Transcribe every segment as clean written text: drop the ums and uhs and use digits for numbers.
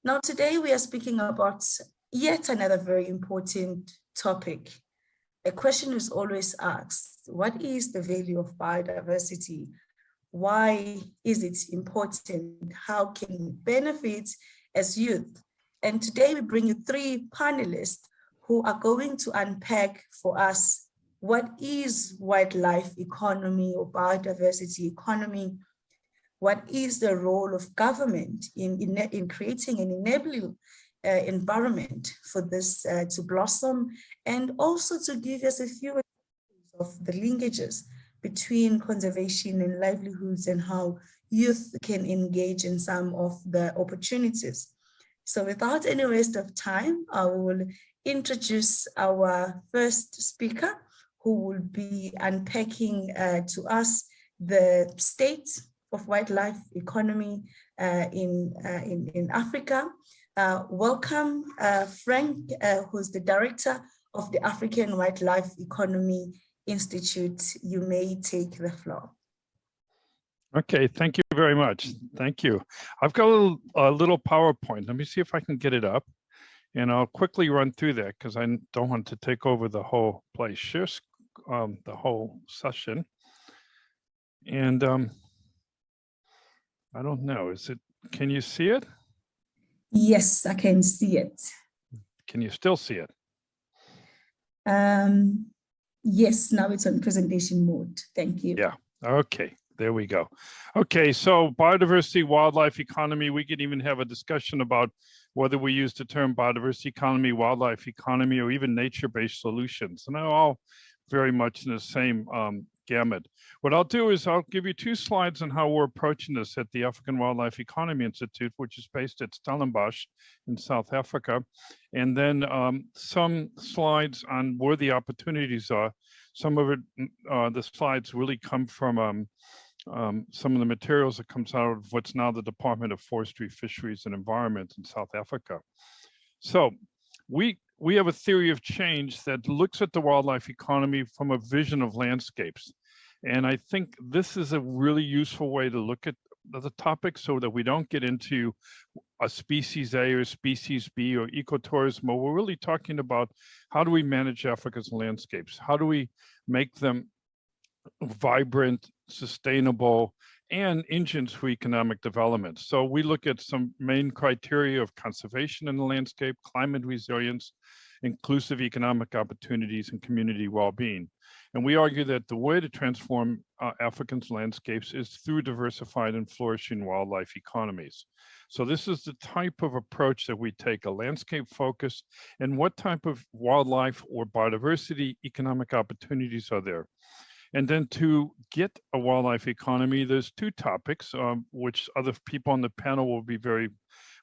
Now, today we are speaking about yet another very important topic. A question is always asked: what is the value of biodiversity? Why is it important? How can we benefit as youth? And today we bring you three panelists who are going to unpack for us what is wildlife economy or biodiversity economy. What is the role of government in creating an enabling environment for this to blossom, and also to give us a few of the linkages between conservation and livelihoods and how youth can engage in some of the opportunities. So without any waste of time, I will introduce our first speaker, who will be unpacking to us the state of wildlife economy in Africa. Welcome, Frank, who's the director of the African Wildlife Economy Institute. You may take the floor. Okay, thank you very much. Thank you. I've got a little PowerPoint. Let me see if I can get it up. And I'll quickly run through that because I don't want to take over the whole place, the whole session. And I don't know, can you see it? Yes, I can see it. Can you still see it? Yes, now it's on presentation mode. Thank you. Yeah, okay, there we go. Okay, so biodiversity, wildlife economy, we could even have a discussion about whether we use the term biodiversity economy, wildlife economy, or even nature-based solutions. And they're all very much in the same gamut. What I'll do is I'll give you two slides on how we're approaching this at the African Wildlife Economy Institute, which is based at Stellenbosch in South Africa, and then some slides on where the opportunities are. Some of it, the slides really come from some of the materials that comes out of what's now the Department of Forestry, Fisheries, and Environment in South Africa. So we have a theory of change that looks at the wildlife economy from a vision of landscapes. And I think this is a really useful way to look at the topic so that we don't get into a species A or species B or ecotourism. We're really talking about how do we manage Africa's landscapes? How do we make them vibrant, sustainable, and engines for economic development? So we look at some main criteria of conservation in the landscape, climate resilience, inclusive economic opportunities, and community well-being. And we argue that the way to transform Africa's landscapes is through diversified and flourishing wildlife economies. So this is the type of approach that we take, a landscape focus, and what type of wildlife or biodiversity economic opportunities are there. And then to get a wildlife economy, there's two topics, which other people on the panel will be very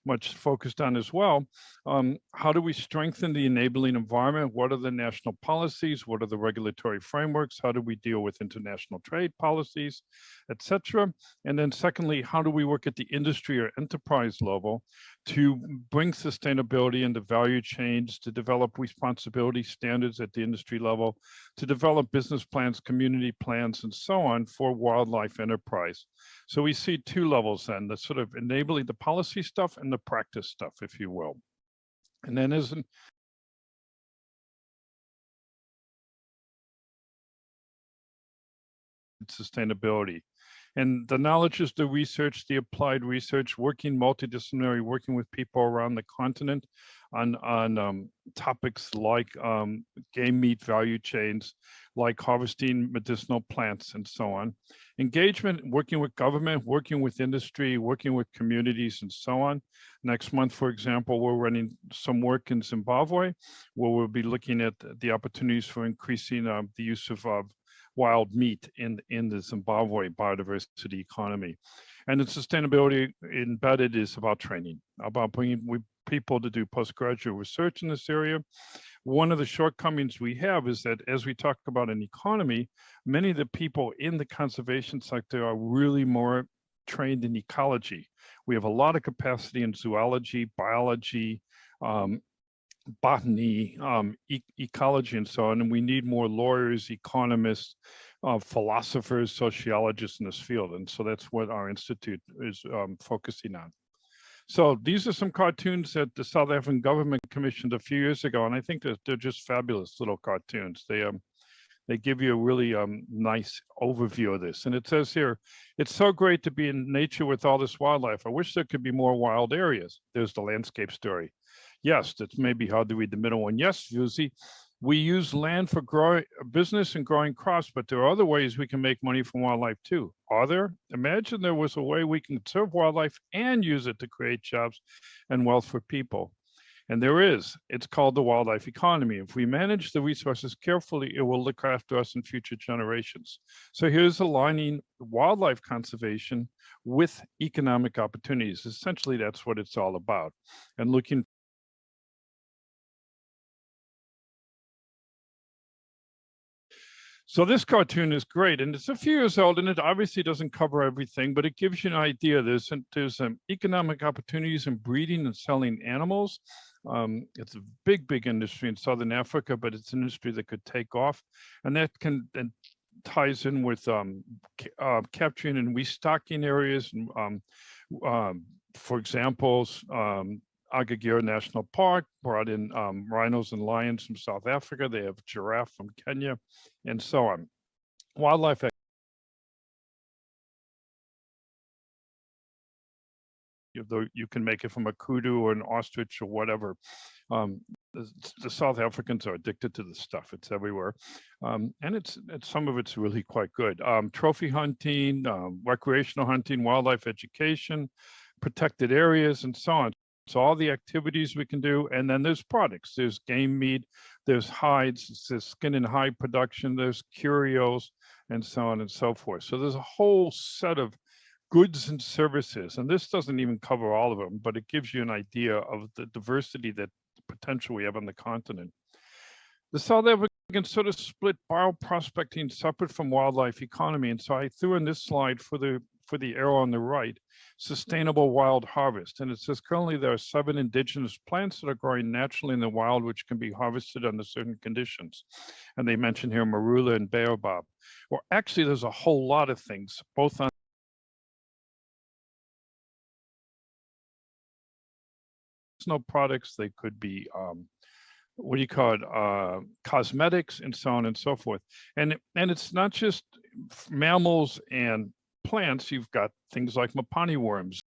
much focused on as well. How do we strengthen the enabling environment? What are the national policies? What are the regulatory frameworks? How do we deal with international trade policies, etc.? And then secondly, how do we work at the industry or enterprise level to bring sustainability into value chains, to develop responsibility standards at the industry level, to develop business plans, community plans, and so on for wildlife enterprise? So we see two levels then, the sort of enabling the policy stuff and the practice stuff, if you will. And then sustainability. And the knowledge is the research, the applied research, working multidisciplinary, working with people around the continent on topics like game meat value chains, like harvesting medicinal plants and so on. Engagement, working with government, working with industry, working with communities and so on. Next month, for example, we're running some work in Zimbabwe, where we'll be looking at the opportunities for increasing the use of wild meat in the Zimbabwe biodiversity economy. And the sustainability embedded is about training, about bringing people to do postgraduate research in this area. One of the shortcomings we have is that as we talk about an economy, many of the people in the conservation sector are really more trained in ecology. We have a lot of capacity in zoology, biology, botany, ecology, and so on, and we need more lawyers, economists, philosophers, sociologists in this field, and so that's what our institute is focusing on. So these are some cartoons that the South African government commissioned a few years ago, and I think that they're just fabulous little cartoons. They give you a really nice overview of this. And it says here, it's so great to be in nature with all this wildlife. I wish there could be more wild areas. There's the landscape story. Yes, that's maybe hard to read the middle one. Yes, Susie, we use land for growing business and growing crops, but there are other ways we can make money from wildlife too. Are there? Imagine there was a way we can conserve wildlife and use it to create jobs and wealth for people. And there is. It's called the wildlife economy. If we manage the resources carefully, it will look after us in future generations. So here's aligning wildlife conservation with economic opportunities. Essentially, that's what it's all about. And looking So this cartoon is great, and it's a few years old, and it obviously doesn't cover everything, but it gives you an idea. There's economic opportunities in breeding and selling animals. It's a big industry in Southern Africa, but it's an industry that could take off, and that ties in with capturing and restocking areas. For example, Agagira National Park brought in rhinos and lions from South Africa. They have giraffe from Kenya, and so on. Wildlife. You can make it from a kudu or an ostrich or whatever. The South Africans are addicted to this stuff. It's everywhere, and it's some of it's really quite good. Trophy hunting, recreational hunting, wildlife education, protected areas, and so on. So all the activities we can do, and then there's products. There's game meat, there's hides, there's skin and hide production, there's curios, and so on and so forth. So there's a whole set of goods and services, and this doesn't even cover all of them, but it gives you an idea of the diversity, that potential we have on the continent. The South Africans sort of split bioprospecting separate from wildlife economy, and so I threw in this slide for the arrow on the right, sustainable wild harvest. And it says currently there are 7 indigenous plants that are growing naturally in the wild, which can be harvested under certain conditions. And they mention here marula and baobab. Well, actually, there's a whole lot of things, both on products, they could be what do you call it, cosmetics, and so on and so forth. And it's not just mammals and plants. You've got things like mapani worms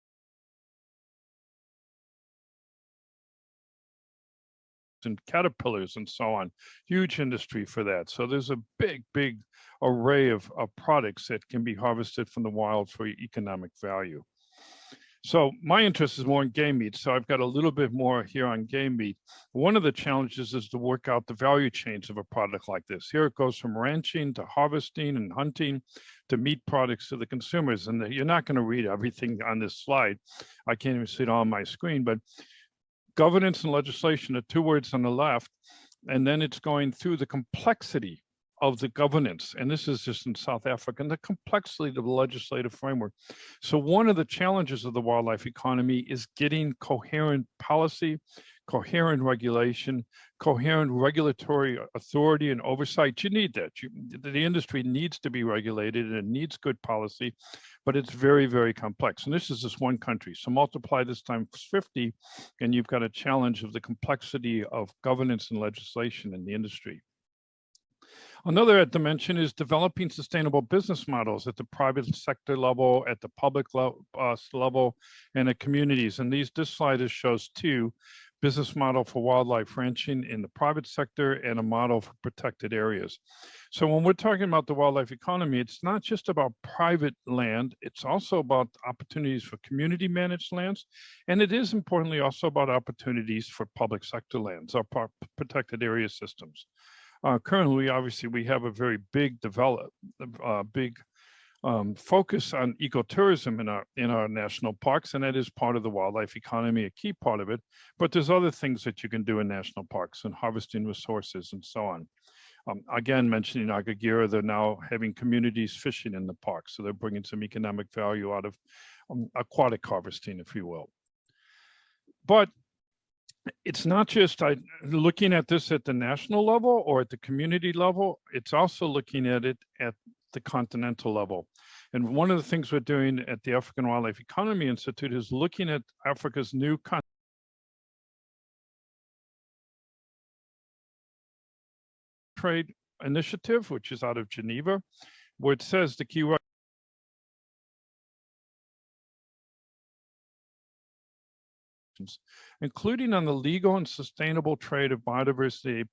and caterpillars and so on. Huge industry for that. So there's a big array of products that can be harvested from the wild for economic value. So my interest is more in game meat. So I've got a little bit more here on game meat. One of the challenges is to work out the value chains of a product like this. Here it goes from ranching to harvesting and hunting to meat products to the consumers. And you're not going to read everything on this slide. I can't even see it on my screen, but governance and legislation are 2 words on the left. And then it's going through the complexity of the governance, and this is just in South Africa, and the complexity of the legislative framework. So one of the challenges of the wildlife economy is getting coherent policy, coherent regulation, coherent regulatory authority and oversight. You need that. The industry needs to be regulated, and it needs good policy, but it's very complex. And this is just one country. So multiply this times 50, and you've got a challenge of the complexity of governance and legislation in the industry. Another dimension is developing sustainable business models at the private sector level, at the public level, and at communities. And this slide shows 2: business model for wildlife ranching in the private sector and a model for protected areas. So when we're talking about the wildlife economy, it's not just about private land, it's also about opportunities for community managed lands. And it is importantly also about opportunities for public sector lands, our protected area systems. Currently, obviously, we have a very big focus on ecotourism in our national parks, and that is part of the wildlife economy, a key part of it. But there's other things that you can do in national parks and harvesting resources and so on. Again, mentioning Agagira, they're now having communities fishing in the park, so they're bringing some economic value out of aquatic harvesting, if you will. But it's not just looking at this at the national level or at the community level, it's also looking at it at the continental level. And one of the things we're doing at the African Wildlife Economy Institute is looking at Africa's new trade initiative, which is out of Geneva, where it says the key, including on the legal and sustainable trade of biodiversity.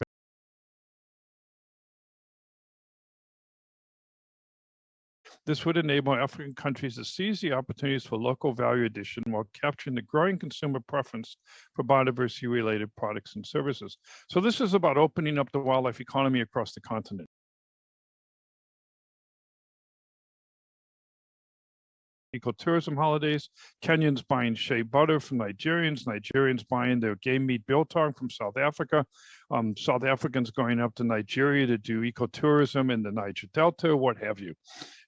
This would enable African countries to seize the opportunities for local value addition while capturing the growing consumer preference for biodiversity-related products and services. So this is about opening up the wildlife economy across the continent. EcoTourism holidays, Kenyans buying shea butter from Nigerians, Nigerians buying their game meat biltong from South Africa, South Africans going up to Nigeria to do ecotourism in the Niger Delta, what have you.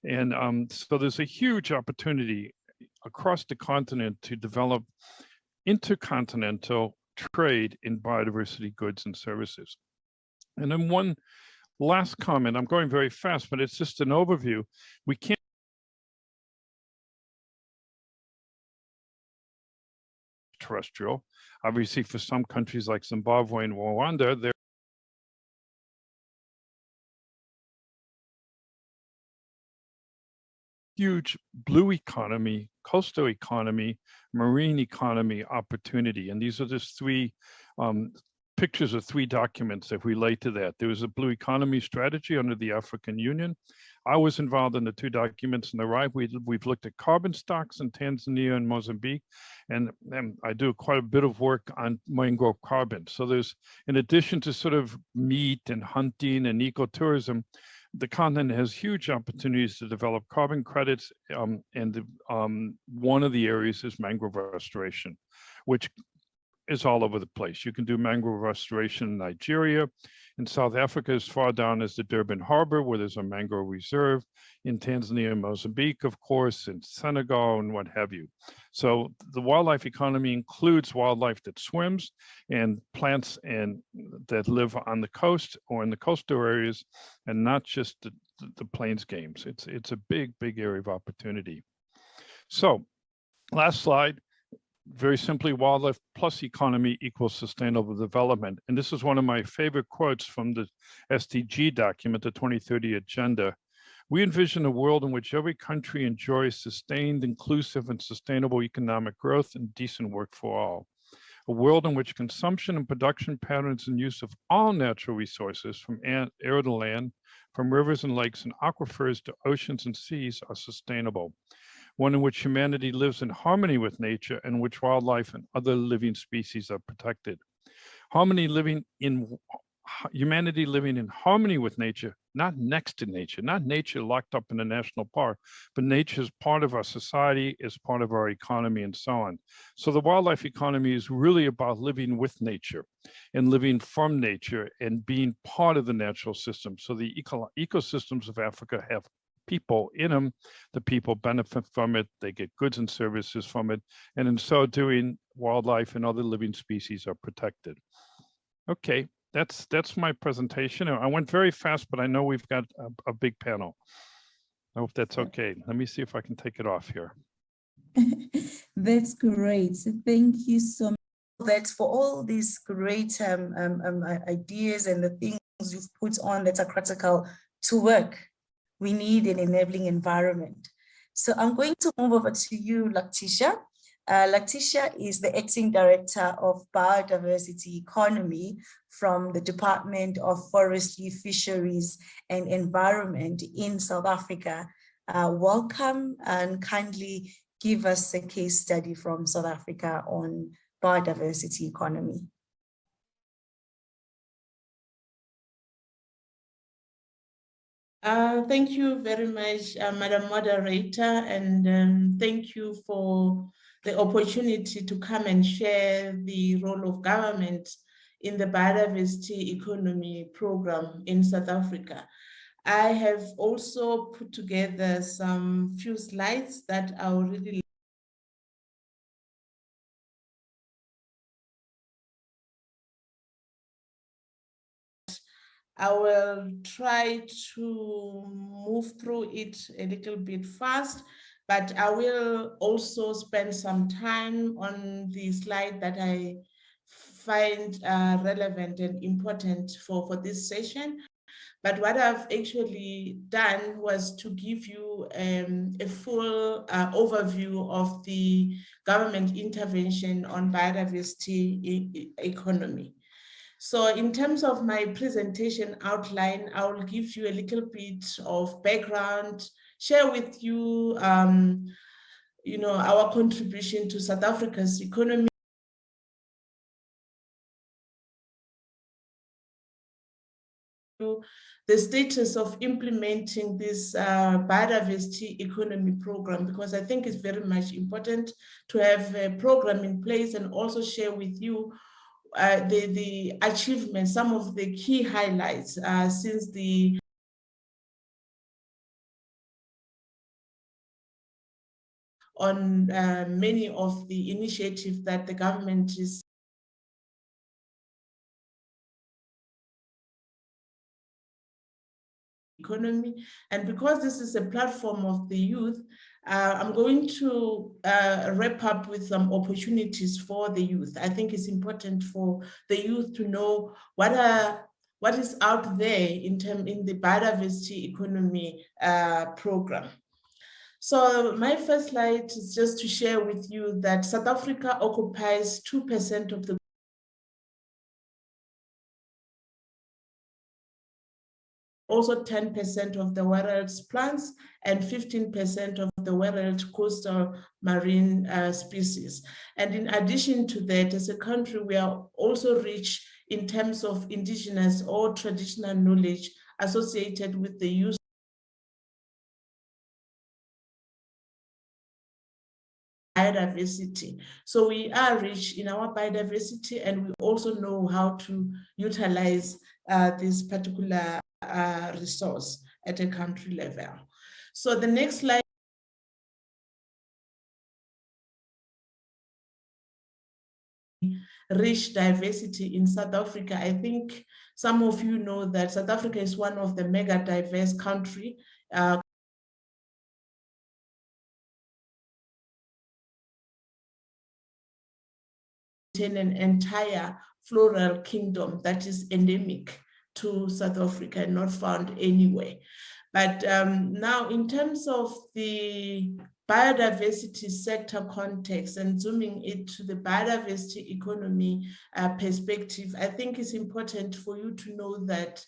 And so there's a huge opportunity across the continent to develop intercontinental trade in biodiversity goods and services. And then one last comment, I'm going very fast, but it's just an overview. We can't terrestrial. Obviously, for some countries like Zimbabwe and Rwanda, they're huge blue economy, coastal economy, marine economy opportunity. And these are just three pictures of three documents that relate to that. There was a blue economy strategy under the African Union. I was involved in the two documents on the right. We've looked at carbon stocks in Tanzania and Mozambique, and I do quite a bit of work on mangrove carbon. So there's, in addition to sort of meat and hunting and ecotourism, the continent has huge opportunities to develop carbon credits, and one of the areas is mangrove restoration, which is all over the place. You can do mangrove restoration in Nigeria. In South Africa, as far down as the Durban Harbor, where there's a mangrove reserve. In Tanzania and Mozambique, of course, in Senegal and what have you. So the wildlife economy includes wildlife that swims and plants and that live on the coast or in the coastal areas, and not just the plains games. It's a big, big area of opportunity. So last slide. Very simply, wildlife plus economy equals sustainable development. And this is one of my favorite quotes from the SDG document, the 2030 Agenda. We envision a world in which every country enjoys sustained, inclusive, and sustainable economic growth and decent work for all. A world in which consumption and production patterns and use of all natural resources, from air to land, from rivers and lakes and aquifers to oceans and seas, are sustainable. One in which humanity lives in harmony with nature and in which wildlife and other living species are protected. Humanity living in harmony with nature, not next to nature, not nature locked up in a national park, but nature is part of our society, is part of our economy, and so on. So the wildlife economy is really about living with nature and living from nature and being part of the natural system. So the ecosystems of Africa have people in them. The people benefit from it. They get goods and services from it. And in so doing, wildlife and other living species are protected. Okay, that's my presentation. I went very fast, but I know we've got a big panel. I hope that's okay. Let me see if I can take it off here. That's great. Thank you so much. That's for all these great ideas and the things you've put on that are critical to work. We need an enabling environment. So I'm going to move over to you, Lactitia. Lactitia is the Acting Director of Biodiversity Economy from the Department of Forestry, Fisheries and Environment in South Africa. Welcome, and kindly give us a case study from South Africa on biodiversity economy. Thank you very much, Madam Moderator, and thank you for the opportunity to come and share the role of government in the biodiversity economy program in South Africa. I have also put together some few slides that I will really I will try to move through it a little bit fast, but I will also spend some time on the slide that I find relevant and important for this session. But what I've actually done was to give you a full overview of the government intervention on biodiversity economy. So in terms of my presentation outline, I will give you a little bit of background, share with you, our contribution to South Africa's economy, the status of implementing this biodiversity economy program, because I think it's very much important to have a program in place, and also share with you the achievements, some of the key highlights since the on many of the initiatives that the government is economy. And because this is a platform of the youth, I'm going to wrap up with some opportunities for the youth. I think it's important for the youth to know what is out there in the biodiversity economy program. So my first slide is just to share with you that South Africa occupies 2% of the also 10% of the world's plants and 15% of the world's coastal marine species. And in addition to that, as a country, we are also rich in terms of indigenous or traditional knowledge associated with the use of biodiversity. So we are rich in our biodiversity, and we also know how to utilize this particular resource at a country level. So the next slide. Rich diversity in South Africa. I think some of you know that South Africa is one of the mega diverse countries. In an entire floral kingdom that is endemic to South Africa and not found anywhere. But now in terms of the biodiversity sector context and zooming it to the biodiversity economy perspective, I think it's important for you to know that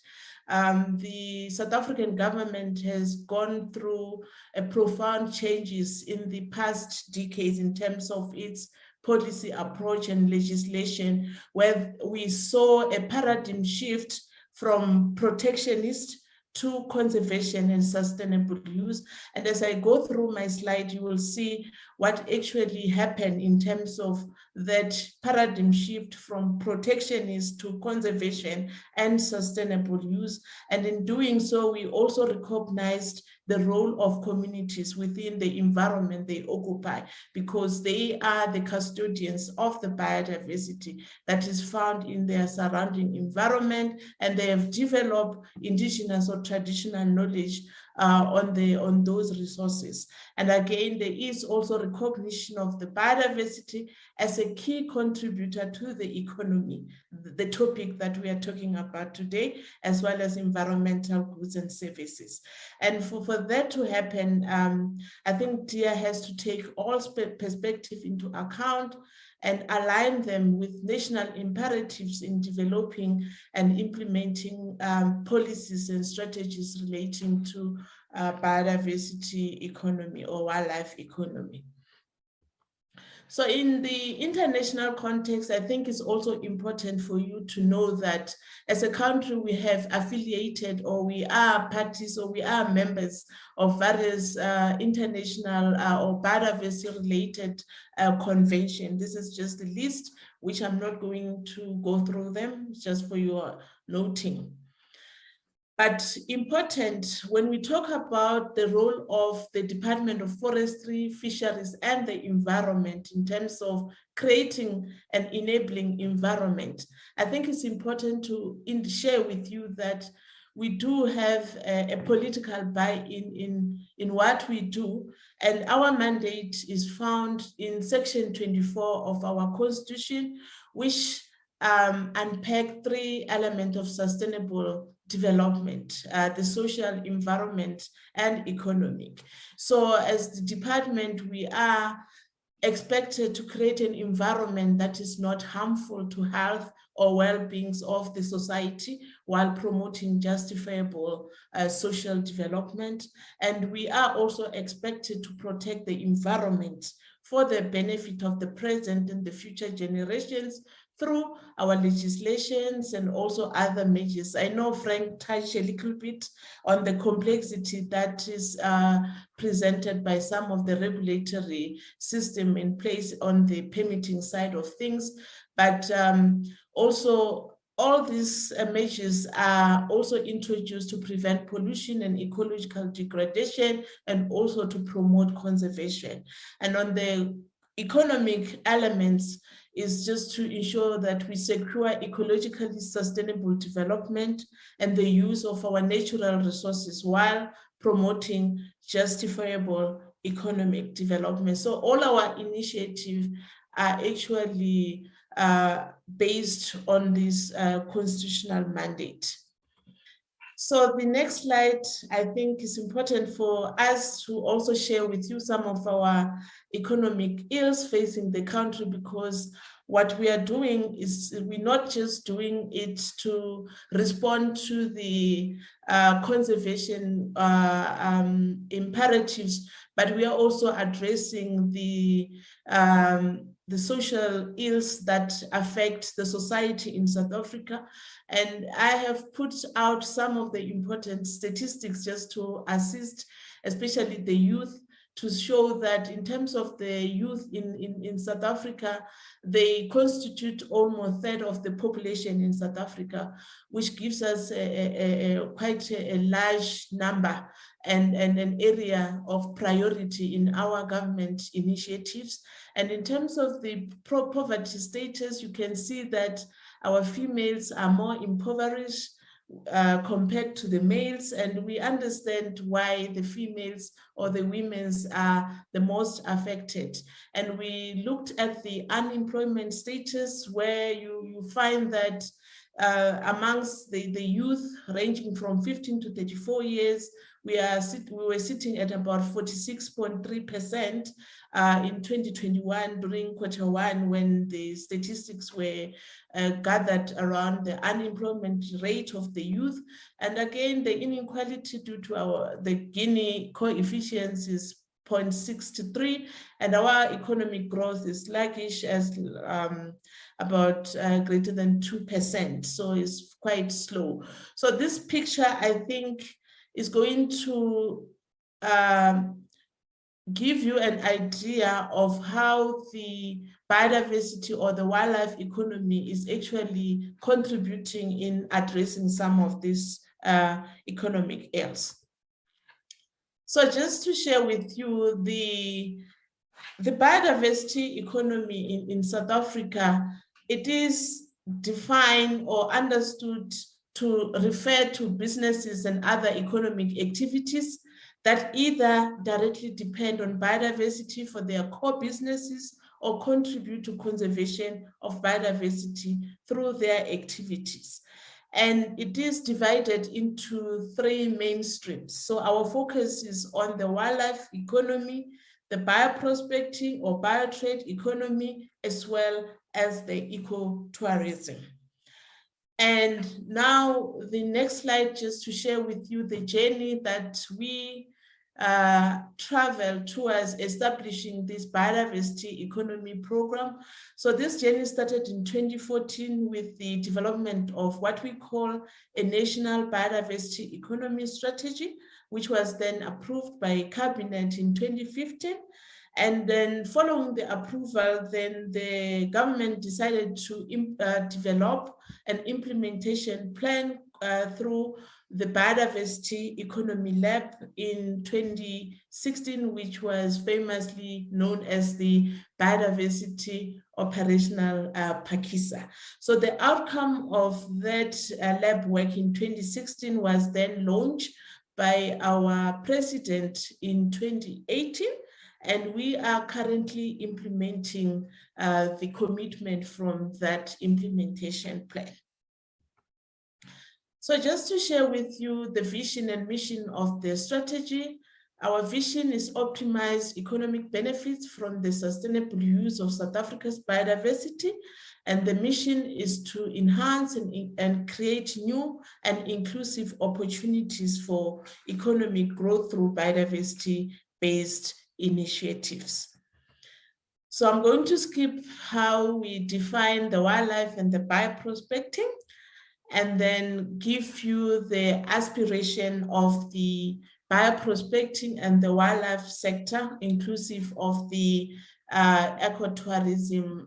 the South African government has gone through a profound changes in the past decades in terms of its policy approach and legislation, where we saw a paradigm shift from protectionist to conservation and sustainable use. And as I go through my slide, you will see what actually happened in terms of that paradigm shift from protectionist to conservation and sustainable use. And in doing so, we also recognized the role of communities within the environment they occupy, because they are the custodians of the biodiversity that is found in their surrounding environment, and they have developed indigenous or traditional knowledge on those resources. And again, there is also recognition of the biodiversity as a key contributor to the economy, the topic that we are talking about today, as well as environmental goods and services. And for that to happen, I think DIA has to take all perspectives into account and align them with national imperatives in developing and implementing policies and strategies relating to biodiversity economy or wildlife economy. So in the international context, I think it's also important for you to know that as a country, we have affiliated, or we are parties, or we are members of various international or biodiversity related conventions. This is just a list, which I'm not going to go through them, just for your noting. But important when we talk about the role of the Department of Forestry, Fisheries, and the environment in terms of creating an enabling environment, I think it's important to share with you that we do have a political buy-in in what we do, and our mandate is found in Section 24 of our Constitution, which unpack 3 elements of sustainable development, the social, environment, and economic. So as the department, we are expected to create an environment that is not harmful to health or well-being of the society while promoting justifiable social development. And we are also expected to protect the environment for the benefit of the present and the future generations through our legislations and also other measures. I know Frank touched a little bit on the complexity that is presented by some of the regulatory system in place on the permitting side of things, but also all these measures are also introduced to prevent pollution and ecological degradation and also to promote conservation. And on the economic elements, is just to ensure that we secure ecologically sustainable development and the use of our natural resources while promoting justifiable economic development. So all our initiatives are actually based on this constitutional mandate. So the next slide, I think, is important for us to also share with you some of our economic ills facing the country, because what we are doing is we're not just doing it to respond to the conservation imperatives, but we are also addressing the social ills that affect the society in South Africa. And I have put out some of the important statistics just to assist, especially the youth, to show that in terms of the youth in South Africa, they constitute almost a third of the population in South Africa, which gives us quite a large number and an area of priority in our government initiatives. And in terms of the poverty status, you can see that our females are more impoverished compared to the males, and we understand why the females or the women's are the most affected. And we looked at the unemployment status, where you find that amongst the youth ranging from 15 to 34 years, we were sitting at about 46.3% in 2021 during Q1, when the statistics were gathered around the unemployment rate of the youth. And again, the inequality due to the Gini coefficient is 0.63, and our economic growth is sluggish as about greater than 2%, so it's quite slow. So this picture, I think, is going to give you an idea of how the biodiversity or the wildlife economy is actually contributing in addressing some of these economic ills. So just to share with you, the biodiversity economy in South Africa, it is defined or understood to refer to businesses and other economic activities that either directly depend on biodiversity for their core businesses or contribute to conservation of biodiversity through their activities. And it is divided into 3 main streams. So our focus is on the wildlife economy, the bioprospecting or biotrade economy, as well as the ecotourism. And now the next slide, just to share with you the journey that we travel towards establishing this biodiversity economy program. So this journey started in 2014 with the development of what we call a national biodiversity economy strategy, which was then approved by cabinet in 2015. And then following the approval, then the government decided to develop an implementation plan through the Biodiversity Economy Lab in 2016, which was famously known as the Biodiversity Operational Pakisa. So the outcome of that lab work in 2016 was then launched by our president in 2018. And we are currently implementing the commitment from that implementation plan. So just to share with you the vision and mission of the strategy, our vision is optimized economic benefits from the sustainable use of South Africa's biodiversity. And the mission is to enhance and create new and inclusive opportunities for economic growth through biodiversity-based initiatives. So I'm going to skip how we define the wildlife and the bioprospecting, and then give you the aspiration of the bioprospecting and the wildlife sector, inclusive of the ecotourism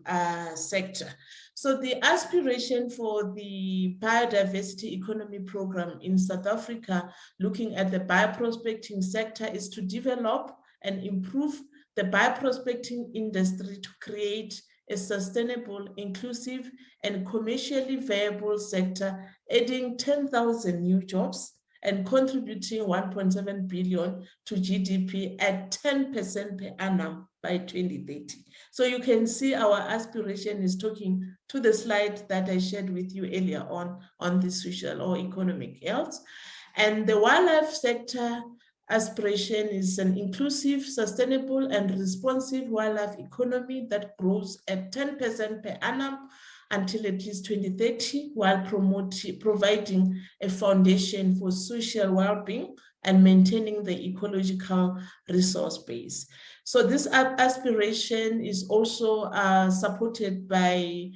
sector. So the aspiration for the biodiversity economy program in South Africa, looking at the bioprospecting sector, is to develop and improve the bioprospecting industry to create a sustainable, inclusive, and commercially viable sector, adding 10,000 new jobs and contributing 1.7 billion to GDP at 10% per annum by 2030. So you can see our aspiration is talking to the slide that I shared with you earlier on the social or economic health. And the wildlife sector aspiration is an inclusive, sustainable, and responsive wildlife economy that grows at 10% per annum until at least 2030, while providing a foundation for social well-being and maintaining the ecological resource base. So this aspiration is also supported by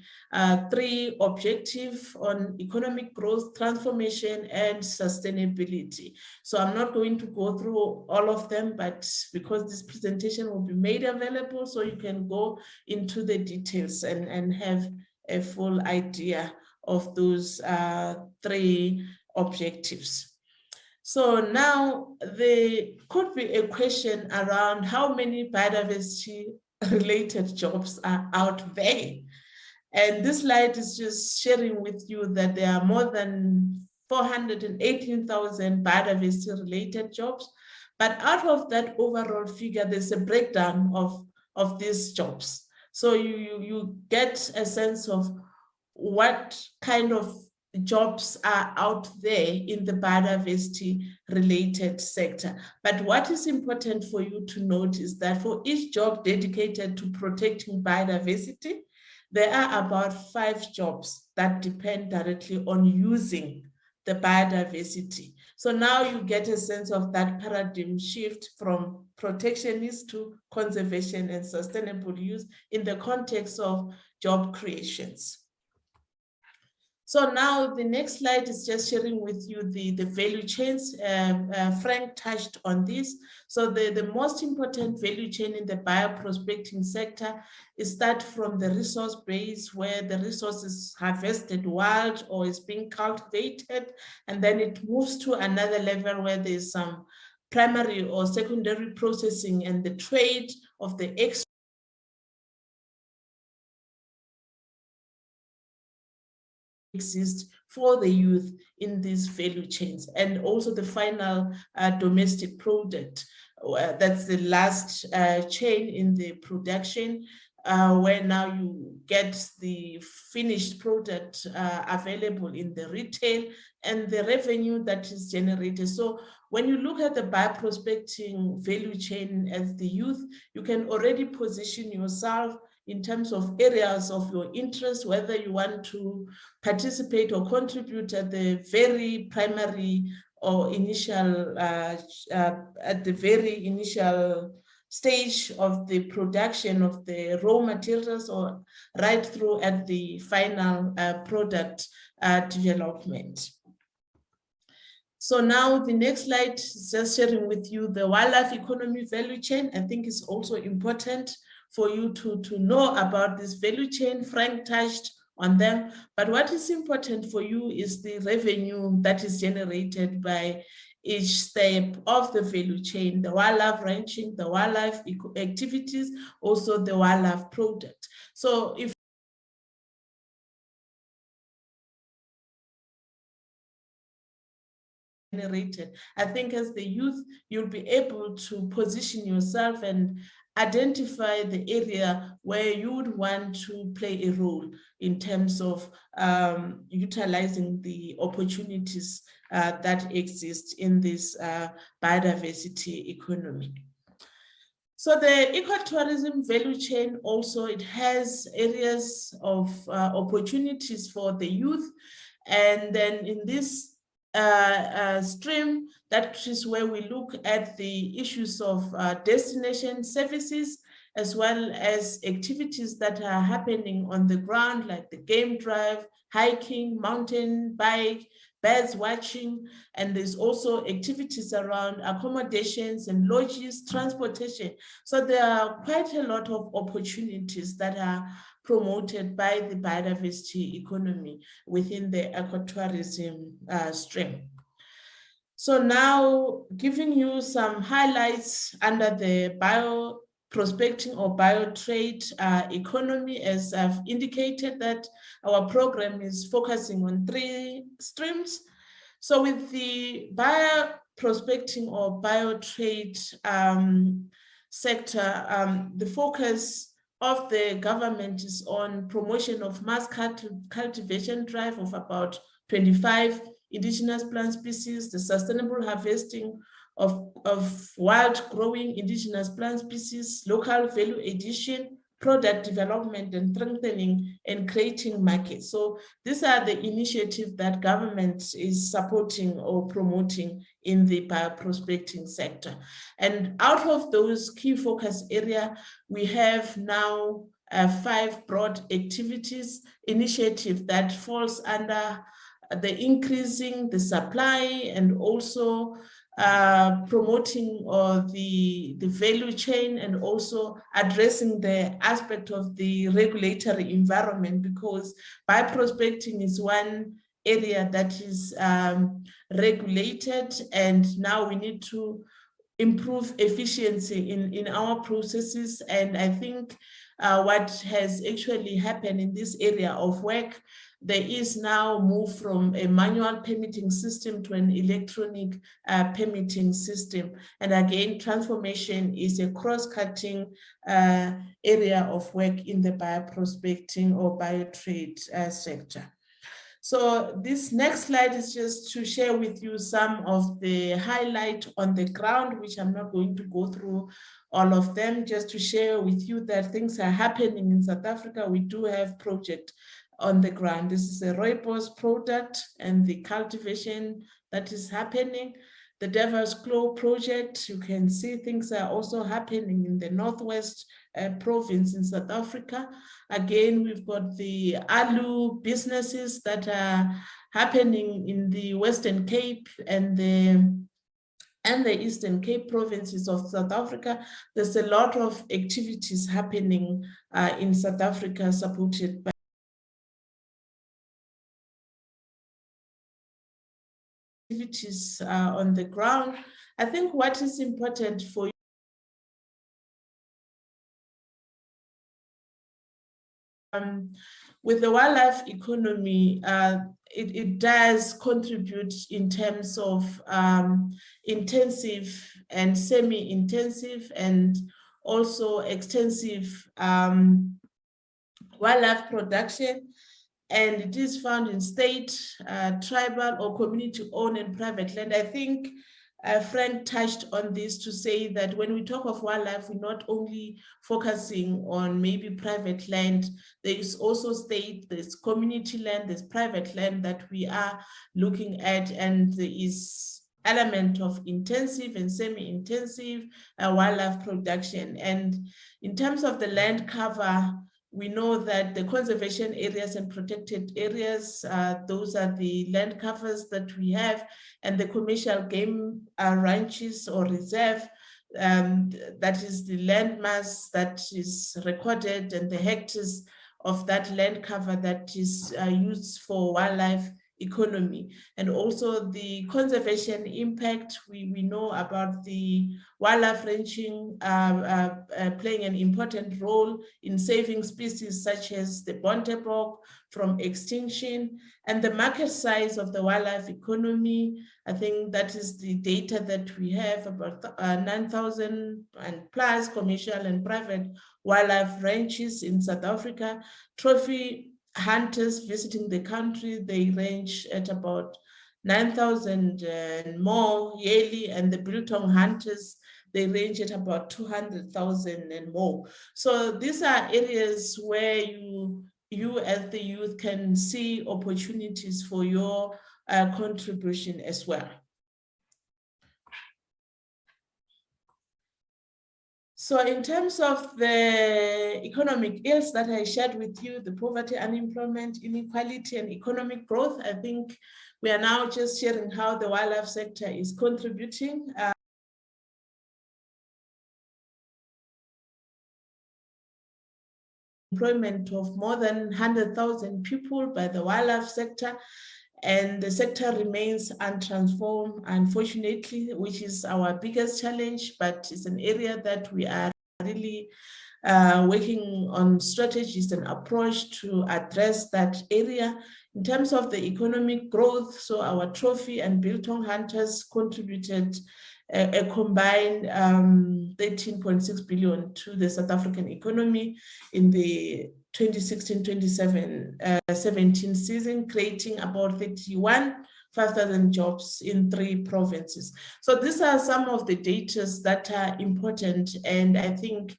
3 objectives on economic growth, transformation, and sustainability. So I'm not going to go through all of them, but because this presentation will be made available, so you can go into the details and have a full idea of those 3 objectives. So now there could be a question around how many biodiversity related jobs are out there. And this slide is just sharing with you that there are more than 418,000 biodiversity related jobs. But out of that overall figure, there's a breakdown of these jobs. So you get a sense of what kind of jobs are out there in the biodiversity related sector. But what is important for you to note is that for each job dedicated to protecting biodiversity, there are about 5 jobs that depend directly on using the biodiversity. So now you get a sense of that paradigm shift from protectionist to conservation and sustainable use in the context of job creations. So now the next slide is just sharing with you the value chains. Frank touched on this. So the most important value chain in the bioprospecting sector is that from the resource base where the resource is harvested wild or is being cultivated, and then it moves to another level where there's some primary or secondary processing and the trade of the exist for the youth in these value chains, and also the final domestic product. That's the last chain in the production, where now you get the finished product available in the retail and the revenue that is generated. So when you look at the bioprospecting value chain as the youth, you can already position yourself in terms of areas of your interest, whether you want to participate or contribute at the very primary or initial, at the very initial stage of the production of the raw materials, or right through at the final product development. So now the next slide is just sharing with you the wildlife economy value chain. I think it's also important for you to know about this value chain. Frank touched on them, but what is important for you is the revenue that is generated by each step of the value chain, the wildlife ranching, the wildlife activities, also the wildlife product. So if generated, I think as the youth, you'll be able to position yourself and identify the area where you would want to play a role in terms of utilizing the opportunities that exist in this biodiversity economy. So the ecotourism value chain also, it has areas of opportunities for the youth. And then in this stream, that is where we look at the issues of destination services, as well as activities that are happening on the ground, like the game drive, hiking, mountain bike, birds watching, and there's also activities around accommodations and lodges, transportation. So there are quite a lot of opportunities that are promoted by the biodiversity economy within the ecotourism stream. So now giving you some highlights under the bio-prospecting or bio-trade economy, as I've indicated that our program is focusing on 3 streams. So with the bio-prospecting or bio-trade sector, the focus of the government is on promotion of mass cultivation drive of about 25 indigenous plant species, the sustainable harvesting of wild growing indigenous plant species, local value addition, product development and strengthening and creating markets. So these are the initiatives that government is supporting or promoting in the bioprospecting sector. And out of those key focus area, we have now 5 broad activities initiative that falls under the increasing the supply and also promoting the value chain, and also addressing the aspect of the regulatory environment, because bioprospecting is one area that is regulated, and now we need to improve efficiency in our processes. And I think what has actually happened in this area of work, there is now move from a manual permitting system to an electronic permitting system. And again, transformation is a cross-cutting area of work in the bioprospecting or biotrade sector. So this next slide is just to share with you some of the highlight on the ground, which I'm not going to go through all of them, just to share with you that things are happening in South Africa. We do have project on the ground. This is a rooibos product and the cultivation that is happening. The Devil's Claw project, you can see things are also happening in the Northwest province in South Africa. Again, we've got the alu businesses that are happening in the Western Cape and the Eastern Cape provinces of South Africa. There's a lot of activities happening in South Africa supported by activities on the ground. I think what is important for you with the wildlife economy, it does contribute in terms of intensive and semi-intensive and also extensive wildlife production. And it is found in state, tribal or community-owned and private land. I think Frank touched on this to say that when we talk of wildlife, we're not only focusing on maybe private land, there is also state, there's community land, there's private land that we are looking at, and there is element of intensive and semi-intensive wildlife production. And in terms of the land cover, we know that the conservation areas and protected areas, those are the land covers that we have, and the commercial game ranches or reserve, that is the land mass that is recorded and the hectares of that land cover that is used for wildlife economy. And also the conservation impact, we know about the wildlife ranching playing an important role in saving species such as the bontebok from extinction, and the market size of the wildlife economy. I think that is the data that we have, about 9,000 and plus commercial and private wildlife ranches in South Africa. Trophy hunters visiting the country, they range at about 9,000 and more yearly, and the biltong hunters, they range at about 200,000 and more. So these are areas where you as the youth can see opportunities for your contribution as well. So in terms of the economic ills that I shared with you, the poverty, unemployment, inequality, and economic growth, I think we are now just sharing how the wildlife sector is contributing. Employment of more than 100,000 people by the wildlife sector, and the sector remains untransformed, unfortunately, which is our biggest challenge, but it's an area that we are really working on strategies and approach to address that area. In terms of the economic growth, so our trophy and biltong hunters contributed a combined 13.6 billion to the South African economy in the 2016-2017 season, creating about 5,000 jobs in 3 provinces. So these are some of the data that are important, and I think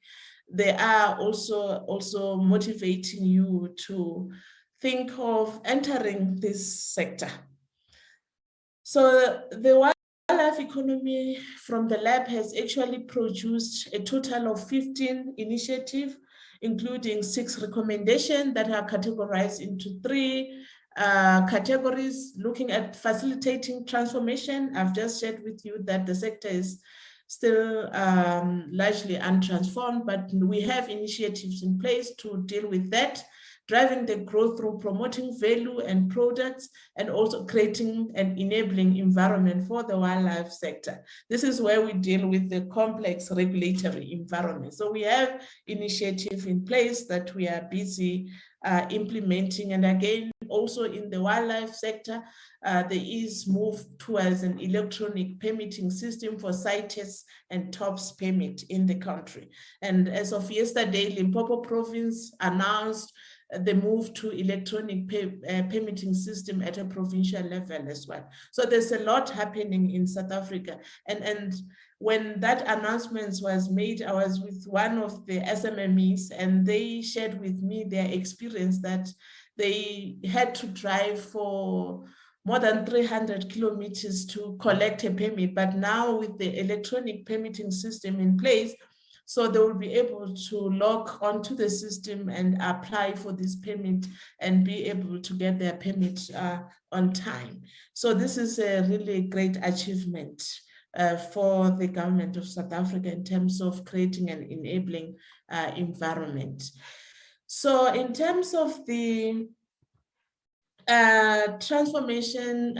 they are also motivating you to think of entering this sector. So the wildlife economy from the lab has actually produced a total of 15 initiatives, including 6 recommendations that are categorized into 3 categories, looking at facilitating transformation. I've just shared with you that the sector is still largely untransformed, but we have initiatives in place to deal with that, driving the growth through promoting value and products, and also creating an enabling environment for the wildlife sector. This is where we deal with the complex regulatory environment. So we have initiatives in place that we are busy implementing. And again, also in the wildlife sector, there is move towards an electronic permitting system for CITES and TOPS permit in the country. And as of yesterday, Limpopo province announced the move to electronic permitting system at a provincial level as well. So there's a lot happening in South Africa. And when that announcement was made, I was with one of the SMMEs, and they shared with me their experience that they had to drive for more than 300 kilometers to collect a permit. But now with the electronic permitting system in place, so they will be able to log onto the system and apply for this permit and be able to get their permit on time. So this is a really great achievement for the government of South Africa in terms of creating an enabling environment. So in terms of the transformation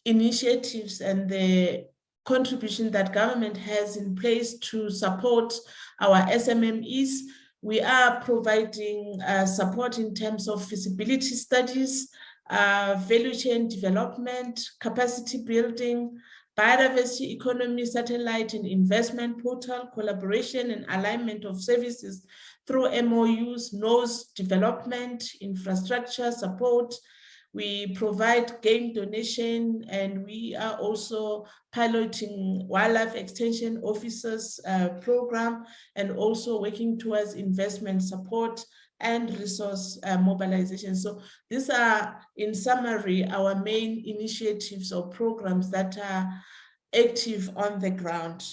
initiatives and the contribution that government has in place to support our SMMEs, we are providing support in terms of feasibility studies, value chain development, capacity building, biodiversity economy, satellite and investment portal, collaboration and alignment of services through MOUs, NOS development, infrastructure support. We provide game donation, and we are also piloting wildlife extension officers program, and also working towards investment support and resource mobilization. So these are, in summary, our main initiatives or programs that are active on the ground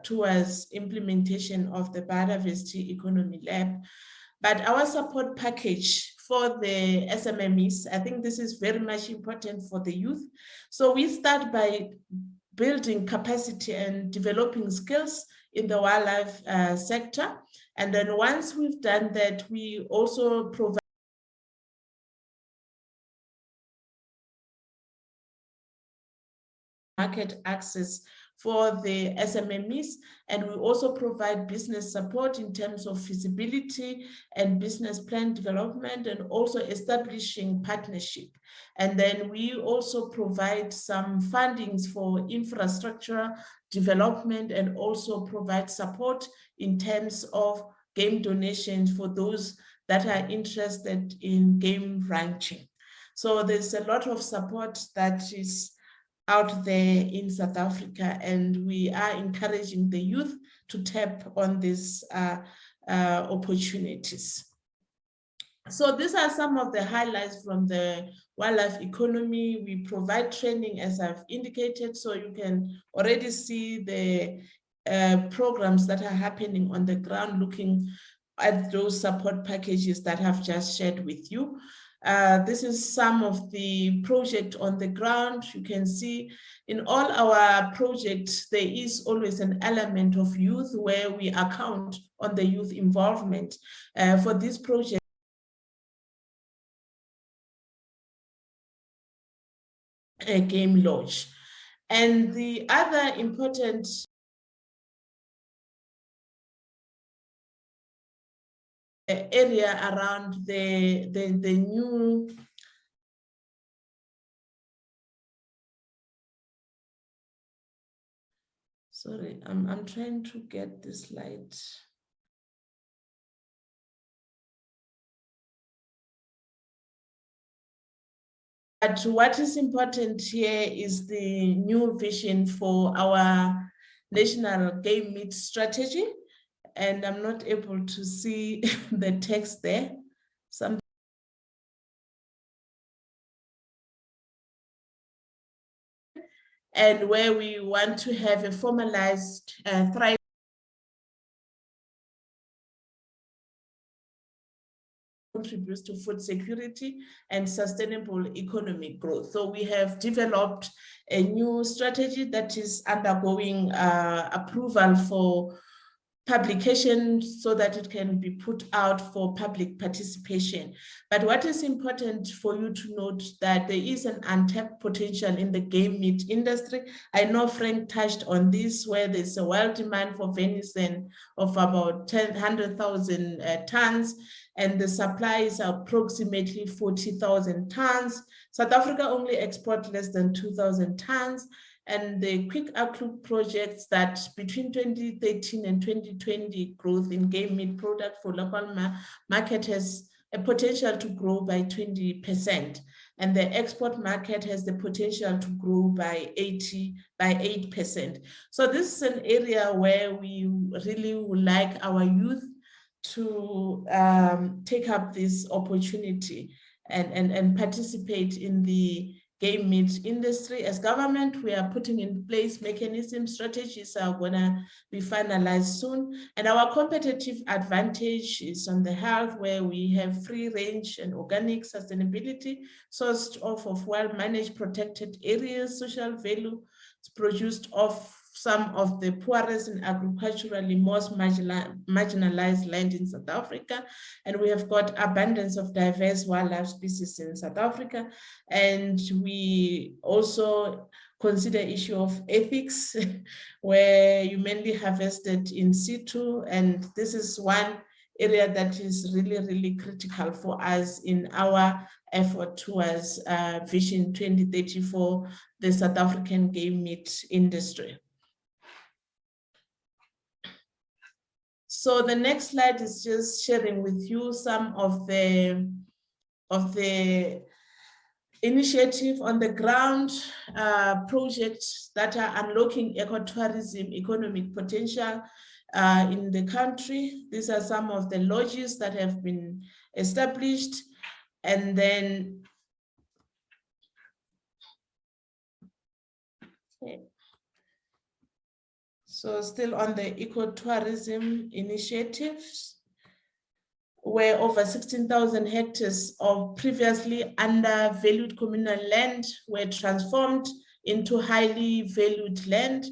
towards implementation of the Biodiversity Economy Lab. But our support package for the SMMEs, I think this is very much important for the youth. So we start by building capacity and developing skills in the wildlife sector. And then once we've done that, we also provide market access for the SMMEs, and we also provide business support in terms of feasibility and business plan development, and also establishing partnership. And then we also provide some fundings for infrastructure development, and also provide support in terms of game donations for those that are interested in game ranching. So there's a lot of support that is out there in South Africa, and we are encouraging the youth to tap on these opportunities. So these are some of the highlights from the wildlife economy. We provide training, as I've indicated, so you can already see the programs that are happening on the ground, looking at those support packages that I've just shared with you. This is some of the project on the ground. You can see in all our projects, there is always an element of youth where we account on the youth involvement. For this project, a game lodge. And the other important area around the new I'm trying to get this slide. But what is important here is the new vision for our national game meat strategy. And I'm not able to see the text there. And where we want to have a formalized thrive contributes to food security and sustainable economic growth. So we have developed a new strategy that is undergoing approval for publication so that it can be put out for public participation. But what is important for you to note that there is an untapped potential in the game meat industry. I know Frank touched on this, where there's a wild demand for venison of about 100,000 tons, and the supply is approximately 40,000 tons. South Africa only exports less than 2,000 tons. And the quick outlook projects that between 2013 and 2020, growth in game meat product for local market has a potential to grow by 20%. And the export market has the potential to grow by 8%. So this is an area where we really would like our youth to take up this opportunity and participate in the game meat industry. As government, we are putting in place mechanisms, strategies are gonna be finalized soon. And our competitive advantage is on the health, where we have free range and organic sustainability, sourced off of well-managed protected areas, social value produced off some of the poorest and agriculturally most marginalized land in South Africa. And we have got abundance of diverse wildlife species in South Africa. And we also consider issue of ethics, where you mainly harvested in situ. And this is one area that is really, really critical for us in our effort towards Vision 2030 for the South African game meat industry. So the next slide is just sharing with you some of the initiative on the ground projects that are unlocking ecotourism economic potential in the country. These are some of the lodges that have been established. And then, okay. So still on the ecotourism initiatives, where over 16,000 hectares of previously undervalued communal land were transformed into highly valued land.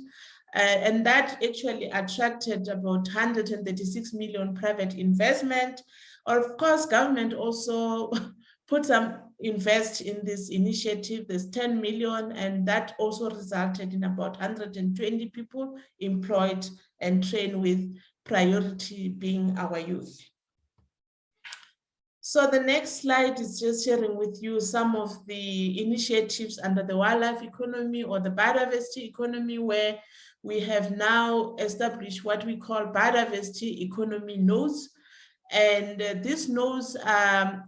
And that actually attracted about 136 million private investment. Of course, government also put some invest in this initiative. There's 10 million, and that also resulted in about 120 people employed and trained, with priority being our youth. So the next slide is just sharing with you some of the initiatives under the wildlife economy or the biodiversity economy, where we have now established what we call biodiversity economy nodes. And these nodes are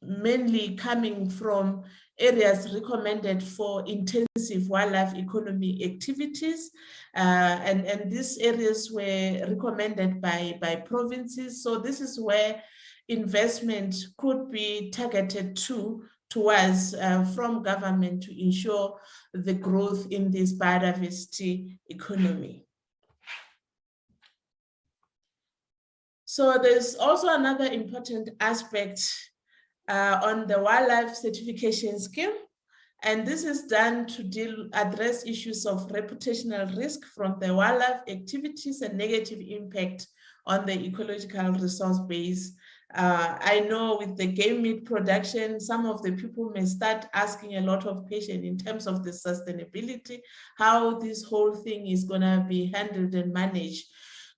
mainly coming from areas recommended for intensive wildlife economy activities. And these areas were recommended by provinces. So this is where investment could be targeted towards from government to ensure the growth in this biodiversity economy. So there's also another important aspect on the wildlife certification scheme. And this is done to address issues of reputational risk from the wildlife activities and negative impact on the ecological resource base. I know with the game meat production, some of the people may start asking a lot of questions in terms of the sustainability, how this whole thing is going to be handled and managed.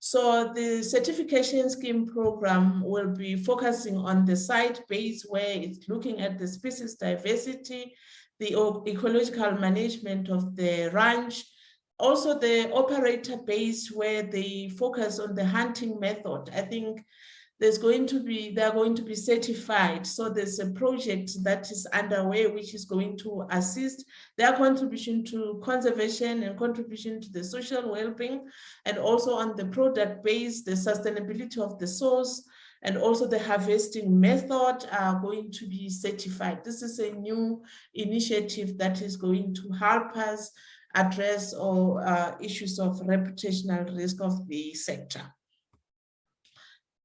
So the certification scheme program will be focusing on the site base, where it's looking at the species diversity, the ecological management of the ranch, also the operator base, where they focus on the hunting method. I think they're going to be certified. So there's a project that is underway, which is going to assist their contribution to conservation and contribution to the social well-being, and also on the product base, the sustainability of the source, and also the harvesting method are going to be certified. This is a new initiative that is going to help us address all issues of reputational risk of the sector.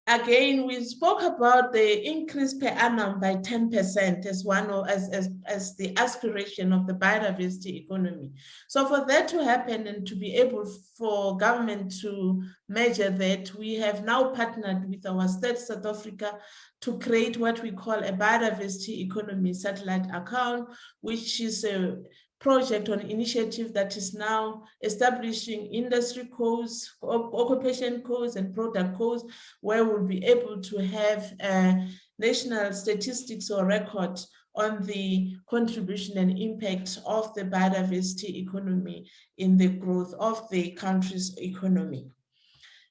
Again, we spoke about the increase per annum by 10% as one of as the aspiration of the biodiversity economy. So for that to happen and to be able for government to measure that, we have now partnered with our state South Africa to create what we call a biodiversity economy satellite account, which is a project or initiative that is now establishing industry codes, occupation codes, and product codes, where we'll be able to have national statistics or records on the contribution and impact of the biodiversity economy in the growth of the country's economy.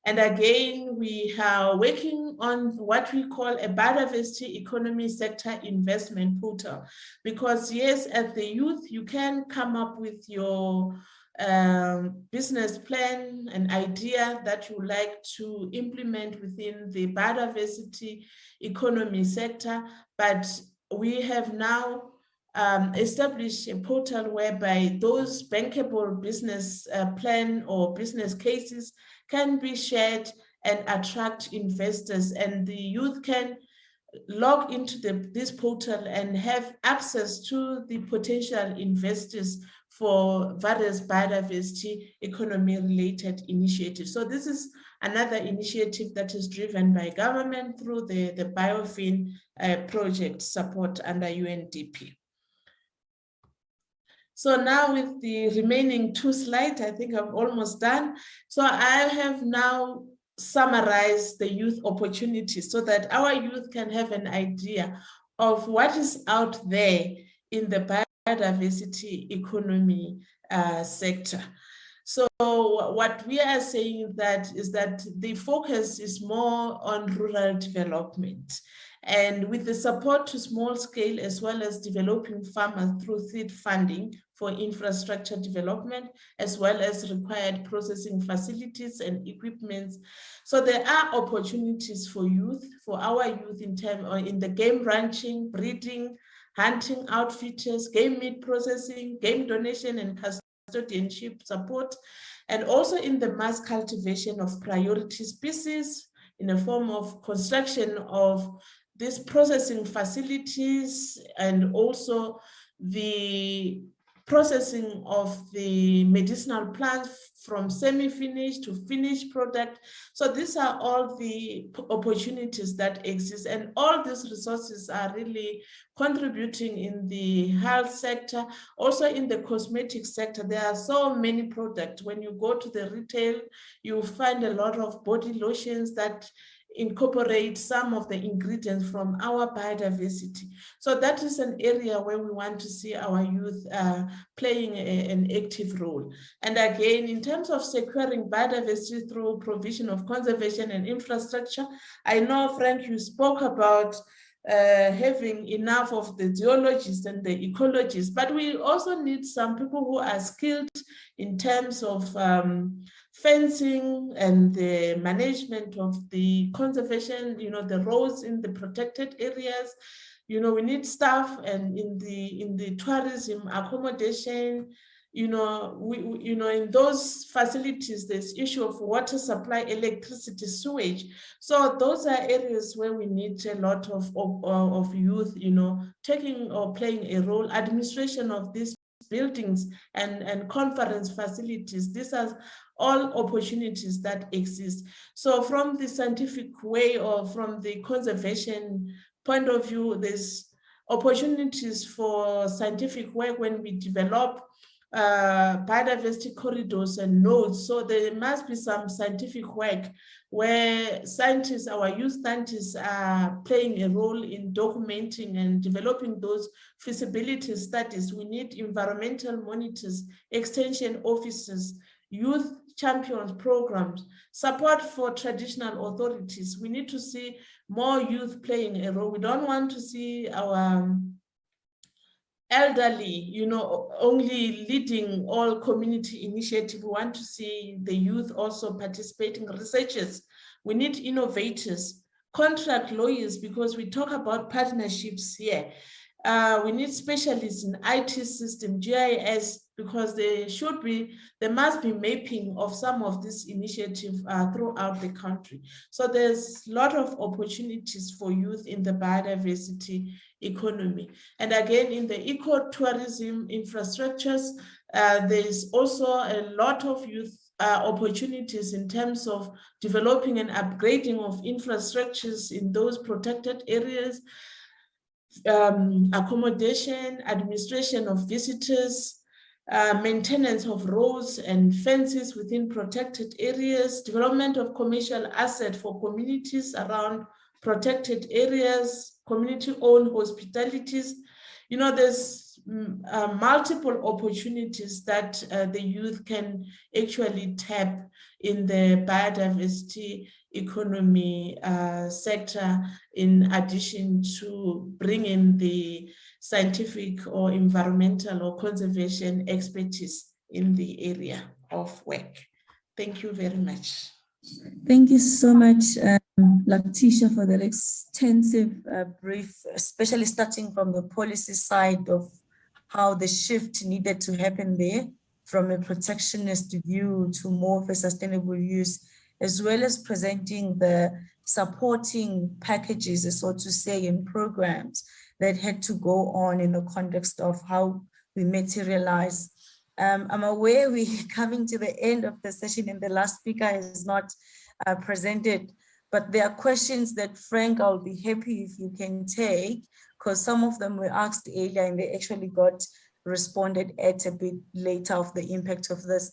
And again, we are working on what we call a biodiversity economy sector investment portal. Because yes, as the youth, you can come up with your business plan, an idea that you like to implement within the biodiversity economy sector. But we have now established a portal whereby those bankable business plan or business cases can be shared and attract investors, and the youth can log into this portal and have access to the potential investors for various biodiversity economy related initiatives. So this is another initiative that is driven by government through the BioFin project support under UNDP. So now with the remaining 2 slides, I think I'm almost done. So I have now summarized the youth opportunities so that our youth can have an idea of what is out there in the biodiversity economy sector. So what we are saying is that the focus is more on rural development. And with the support to small scale as well as developing farmers through seed funding for infrastructure development, as well as required processing facilities and equipments. So there are opportunities for youth, for our youth in the game ranching, breeding, hunting outfitters, game meat processing, game donation and custodianship support, and also in the mass cultivation of priority species in the form of construction of these processing facilities, and also the processing of the medicinal plants from semi-finished to finished product. So these are all the opportunities that exist, and all these resources are really contributing in the health sector. Also in the cosmetic sector, there are so many products. When you go to the retail, you find a lot of body lotions that incorporate some of the ingredients from our biodiversity. So that is an area where we want to see our youth playing an active role. And again, in terms of securing biodiversity through provision of conservation and infrastructure, I know, Frank, you spoke about having enough of the geologists and the ecologists, but we also need some people who are skilled in terms of fencing and the management of the conservation, the roads in the protected areas. We need staff, and in the tourism accommodation, in those facilities, there's issue of water supply, electricity, sewage. So those are areas where we need a lot of youth, taking or playing a role. Administration of these buildings and conference facilities, these are all opportunities that exist. So from the scientific way, or from the conservation point of view, there's opportunities for scientific work when we develop biodiversity corridors and nodes. So there must be some scientific work where scientists, our youth scientists, are playing a role in documenting and developing those feasibility studies. We need environmental monitors, extension officers, youth champions programs, support for traditional authorities. We need to see more youth playing a role. We don't want to see our elderly, only leading all community initiative. We want to see the youth also participating, researchers. We need innovators, contract lawyers, because we talk about partnerships here. We need specialists in IT system, GIS, because there must be mapping of some of this initiative throughout the country. So there's a lot of opportunities for youth in the biodiversity economy. And again, in the ecotourism infrastructures, there's also a lot of youth opportunities in terms of developing and upgrading of infrastructures in those protected areas, accommodation, administration of visitors, maintenance of roads and fences within protected areas, development of commercial assets for communities around protected areas, community-owned hospitalities. There's multiple opportunities that the youth can actually tap in the biodiversity economy sector, in addition to bringing the scientific or environmental or conservation expertise in the area of work. Thank you very much. Thank you so much, Letitia, for that extensive brief, especially starting from the policy side of how the shift needed to happen there, from a protectionist view to more of a sustainable use, as well as presenting the supporting packages, so to say, and programs that had to go on in the context of how we materialize. I'm aware we're coming to the end of the session and the last speaker is not presented, but there are questions that, Frank, I'll be happy if you can take, because some of them were asked earlier and they actually got responded at a bit later of the impact of this.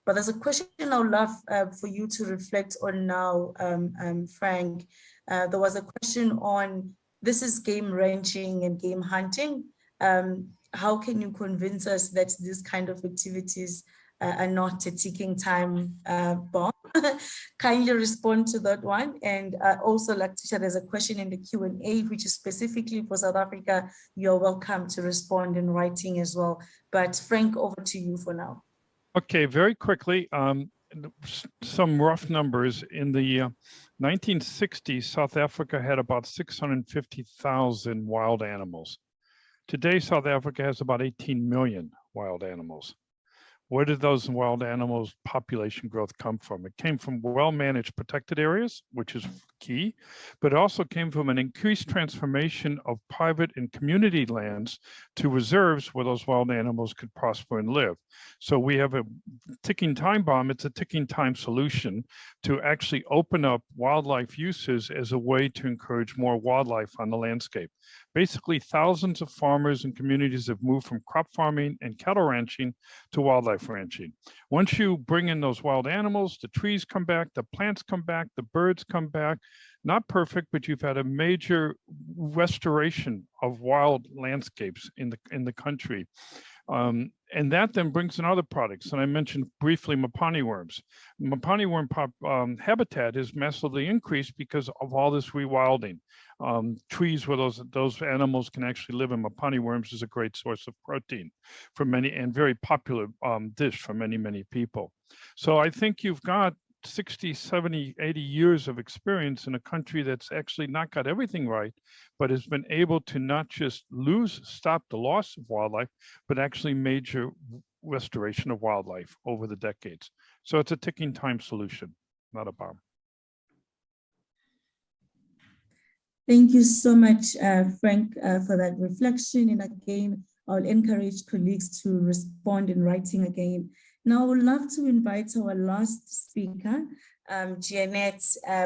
But there's a question I would love for you to reflect on now, Frank. There was a question on, this is game ranching and game hunting. How can you convince us that these kind of activities are not a ticking time bomb? Kindly respond to that one. And also, Letitia, there's a question in the Q&A, which is specifically for South Africa. You're welcome to respond in writing as well. But Frank, over to you for now. Okay, very quickly, some rough numbers. In the 1960s, South Africa had about 650,000 wild animals. Today, South Africa has about 18 million wild animals. Where did those wild animals population growth come from? It came from well-managed protected areas, which is key, but it also came from an increased transformation of private and community lands to reserves where those wild animals could prosper and live. So we have a ticking time bomb. It's a ticking time solution to actually open up wildlife uses as a way to encourage more wildlife on the landscape. Basically, thousands of farmers and communities have moved from crop farming and cattle ranching to wildlife ranching. Once you bring in those wild animals, the trees come back, the plants come back, the birds come back. Not perfect, but you've had a major restoration of wild landscapes in the country. And that then brings in other products. And I mentioned briefly Mapani worms. Mapani worm habitat is massively increased because of all this rewilding. Trees where those animals can actually live in. Mapani worms is a great source of protein for many, and very popular dish for many, many people. So I think you've got 60, 70, 80 years of experience in a country that's actually not got everything right, but has been able to not just stop the loss of wildlife, but actually major restoration of wildlife over the decades. So it's a ticking time solution, not a bomb. Thank you so much, Frank, for that reflection. And again, I'll encourage colleagues to respond in writing again. Now, I would love to invite our last speaker, Janet,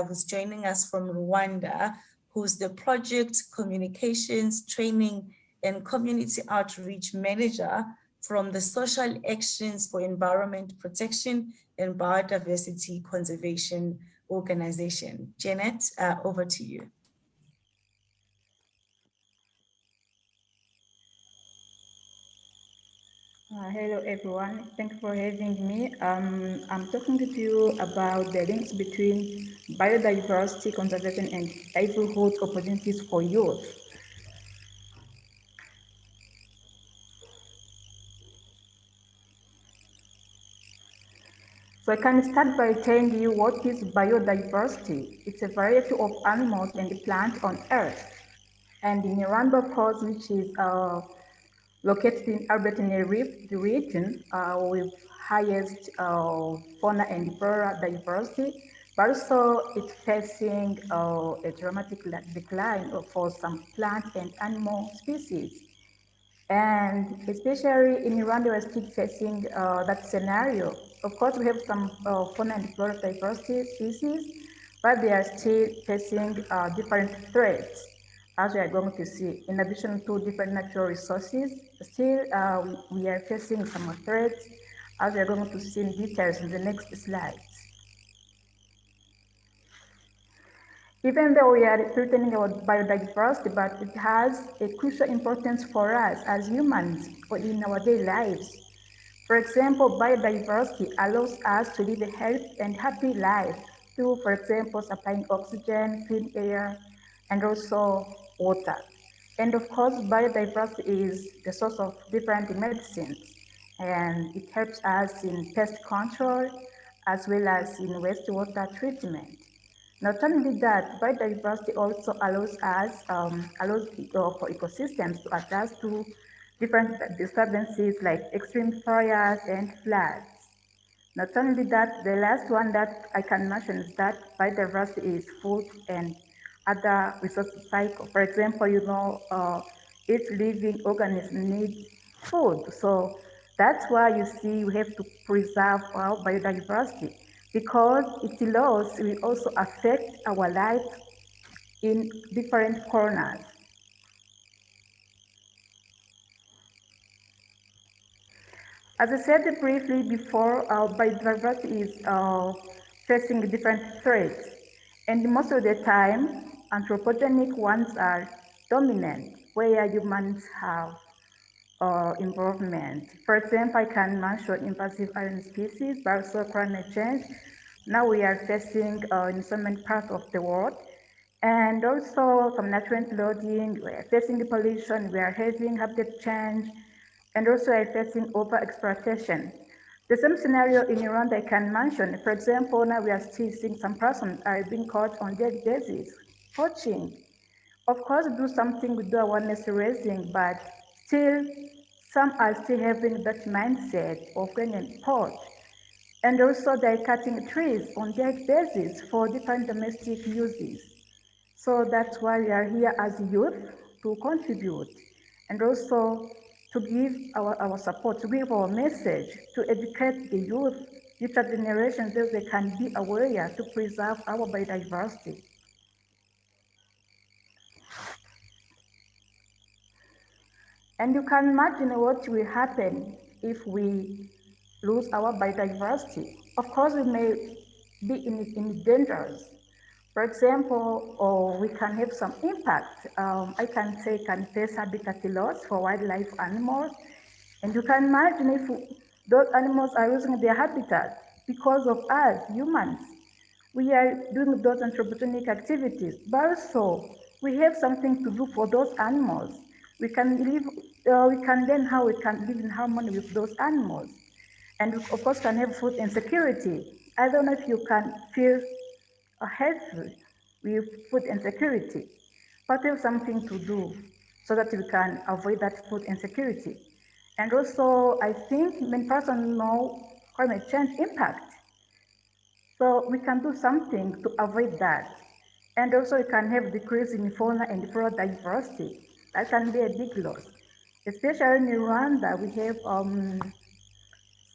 who's joining us from Rwanda, who's the Project Communications, Training, and Community Outreach Manager from the Social Actions for Environment Protection and Biodiversity Conservation Organization. Janet, over to you. Hello everyone, thanks for having me. I'm talking to you about the links between biodiversity conservation and livelihood opportunities for youth. So I can start by telling you what is biodiversity. It's a variety of animals and plants on Earth. And in Rwanda, of course, which is located in Albertine region with highest fauna and flora diversity, but also it's facing a dramatic decline for some plant and animal species. And especially in Rwanda, we're still facing that scenario. Of course, we have some fauna and flora diversity species, but they are still facing different threats, as we are going to see. In addition to different natural resources, still we are facing some threats, as we are going to see in details in the next slides. Even though we are pretending about biodiversity, but it has a crucial importance for us as humans or in our daily lives. For example, biodiversity allows us to live a healthy and happy life through, for example, supplying oxygen, clean air, and also water. And of course, biodiversity is the source of different medicines, and it helps us in pest control as well as in wastewater treatment. Not only that, biodiversity also allows us, for ecosystems to adjust to different disturbances like extreme fires and floods. Not only that, the last one that I can mention is that biodiversity is food and other resource cycle. For example, each living organism needs food. So that's why you see we have to preserve our biodiversity, because its loss will also affect our life in different corners. As I said briefly before, biodiversity is facing different threats, and most of the time, anthropogenic ones are dominant, where humans have involvement. For example, I can mention invasive alien species, but also climate change. Now we are facing in so many parts of the world, and also some nutrient loading. We are facing pollution. We are having habitat change, and also we are facing over-exploitation. The same scenario in Iran I can mention. For example, now we are still seeing some persons are being caught on daily basis, poaching. Of course, do something with the awareness raising, but still Some are still having that mindset of going and port. And also they're cutting trees on daily basis for different domestic uses. So that's why we are here as youth to contribute and also to give our support, to give our message, to educate the youth, future generations, so they can be aware to preserve our biodiversity. And you can imagine what will happen if we lose our biodiversity. Of course, we may be in dangers. For example, or we can have some impact. I can say can face habitat loss for wildlife animals. And you can imagine if those animals are losing their habitat because of us, humans. We are doing those anthropogenic activities, but also we have something to do for those animals. We can live, we can learn how we can live in harmony with those animals. And we, of course, can have food insecurity. I don't know if you can feel helpful with food insecurity, but we have something to do so that we can avoid that food insecurity. And also, I think many persons know climate change impact. So we can do something to avoid that. And also we can have decrease in fauna and flora diversity. That can be a big loss. Especially in Rwanda, we have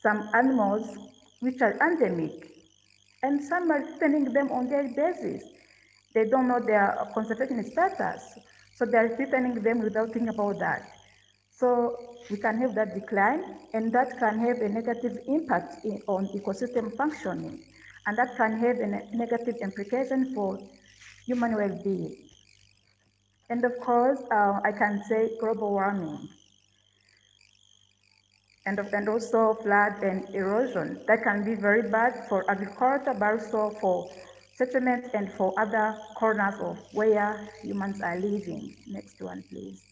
some animals which are endemic, and some are threatening them on daily basis. They don't know their conservation status, so they're threatening them without thinking about that. So we can have that decline, and that can have a negative impact on ecosystem functioning, and that can have a negative implication for human well-being. And of course, I can say global warming, and also flood and erosion. That can be very bad for agriculture, but also for settlements and for other corners of where humans are living. Next one, please.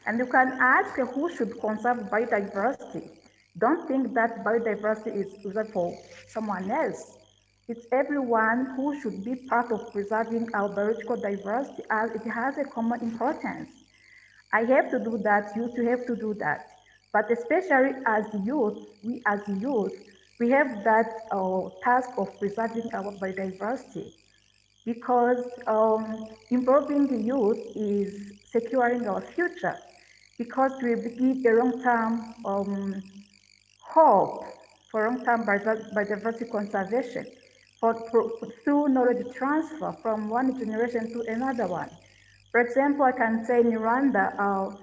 And you can ask who should conserve biodiversity. Don't think that biodiversity is reserved for someone else. It's everyone who should be part of preserving our biological diversity, as it has a common importance. I have to do that, you too have to do that. But especially as youth, we have that task of preserving our biodiversity, because involving the youth is securing our future, because we give a long-term hope for long-term biodiversity conservation through knowledge transfer from one generation to another one. For example, I can say in Rwanda,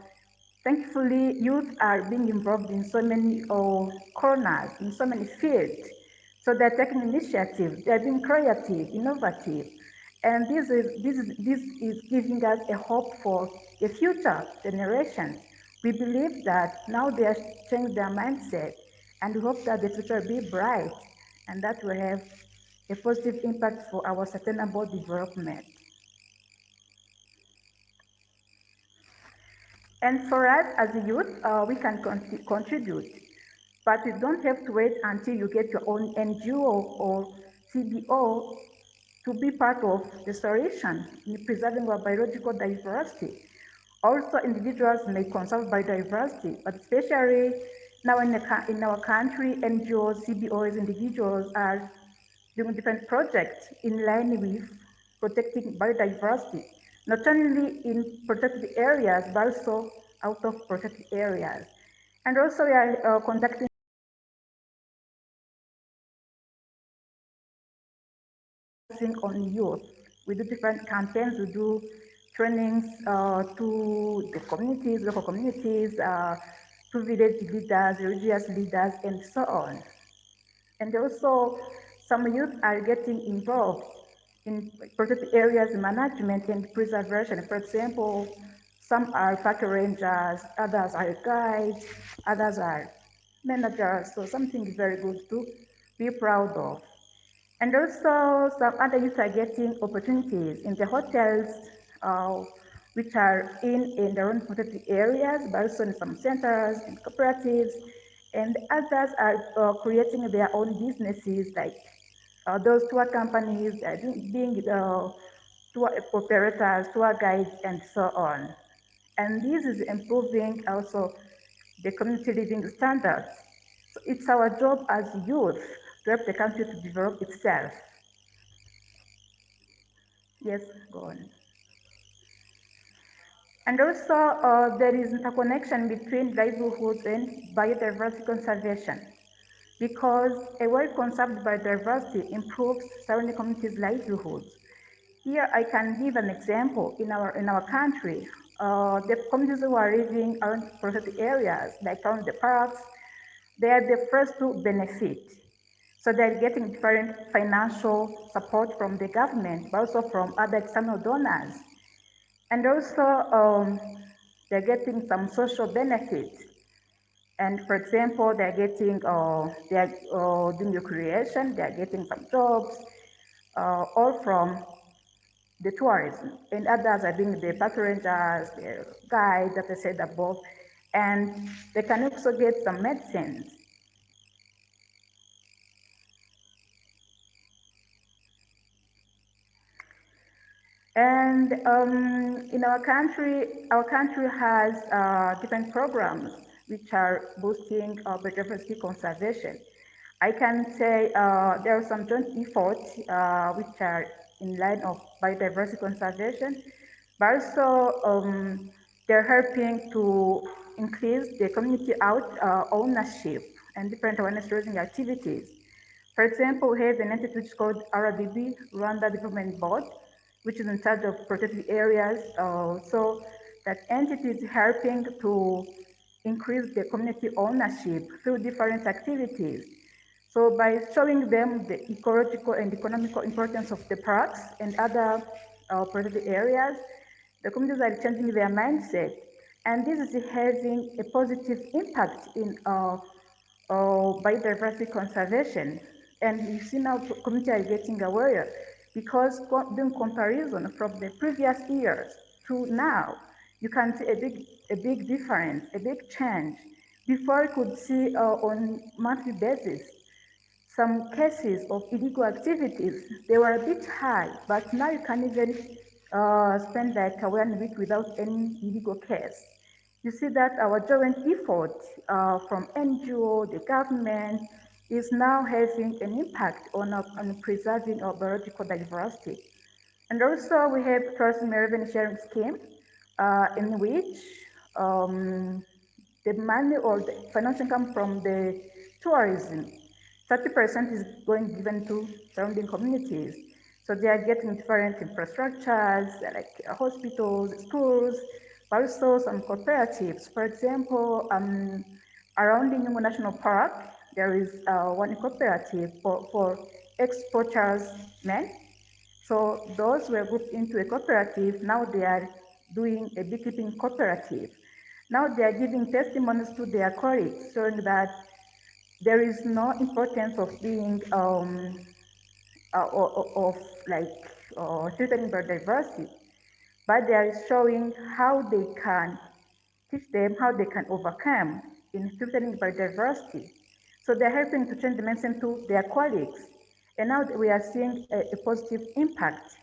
thankfully, youth are being involved in so many corners, in so many fields. So they're taking initiative, they're being creative, innovative. And this is giving us a hope for the future generations. We believe that now they are changing their mindset, and we hope that the future will be bright, and that will have a positive impact for our sustainable development. And for us as a youth, we can contribute, but you don't have to wait until you get your own NGO or CBO to be part of the solution in preserving our biological diversity. Also, individuals may conserve biodiversity, but especially now in our country, NGOs, CBOs, individuals are doing different projects in line with protecting biodiversity, not only in protected areas, but also out of protected areas. And also we are conducting on youth. We do different campaigns, we do trainings to the communities, local communities, to village leaders, religious leaders, and so on. And also some youth are getting involved in protected areas management and preservation. For example, some are park rangers, others are guides, others are managers. So something very good to be proud of. And also some other youth are getting opportunities in the hotels, which are in their own protected areas, but also in some centers and cooperatives. And others are creating their own businesses, like those tour companies, being tour operators, tour guides, and so on. And this is improving also the community living standards. So it's our job as youth to help the country to develop itself. Yes, go on. And also there is interconnection between livelihoods and biodiversity conservation, because a well-conserved biodiversity improves surrounding communities' livelihoods. Here I can give an example. In our country, the communities who are living around protected areas, like around the parks, they are the first to benefit. So they're getting different financial support from the government, but also from other external donors. And also they're getting some social benefits. And for example, they're getting, doing recreation, they're getting some jobs, all from the tourism. And others are being the park rangers, the guides that I said above. And they can also get some medicines. And in our country has different programs which are boosting biodiversity conservation. I can say there are some joint efforts which are in line of biodiversity conservation, but also they're helping to increase the community ownership and different awareness raising activities. For example, we have an entity which is called RDB, Rwanda Development Board, which is in charge of protected areas. So that entity is helping to increase the community ownership through different activities. So by showing them the ecological and economical importance of the parks and other protected areas, the communities are changing their mindset. And this is having a positive impact in biodiversity conservation. And you see now communities are getting aware, because doing comparison from the previous years to now, you can see a big difference, a big change. Before you could see on monthly basis, some cases of illegal activities, they were a bit high, but now you can even spend like 1 week without any illegal case. You see that our joint effort from NGO, the government, is now having an impact on preserving our biological diversity. And also we have tourism revenue sharing scheme in which the money or the financial income from the tourism, 30% is given to surrounding communities. So they are getting different infrastructures like hospitals, schools, but also some cooperatives. For example, around the Nyungu National Park, there is one cooperative for exporters men. So those were grouped into a cooperative. Now they are doing a beekeeping cooperative. Now they are giving testimonies to their colleagues, showing that there is no importance of being threatening biodiversity, but they are showing how they can teach them how they can overcome in threatening biodiversity. So they're helping to change the mindset to their colleagues, and now we are seeing a positive impact.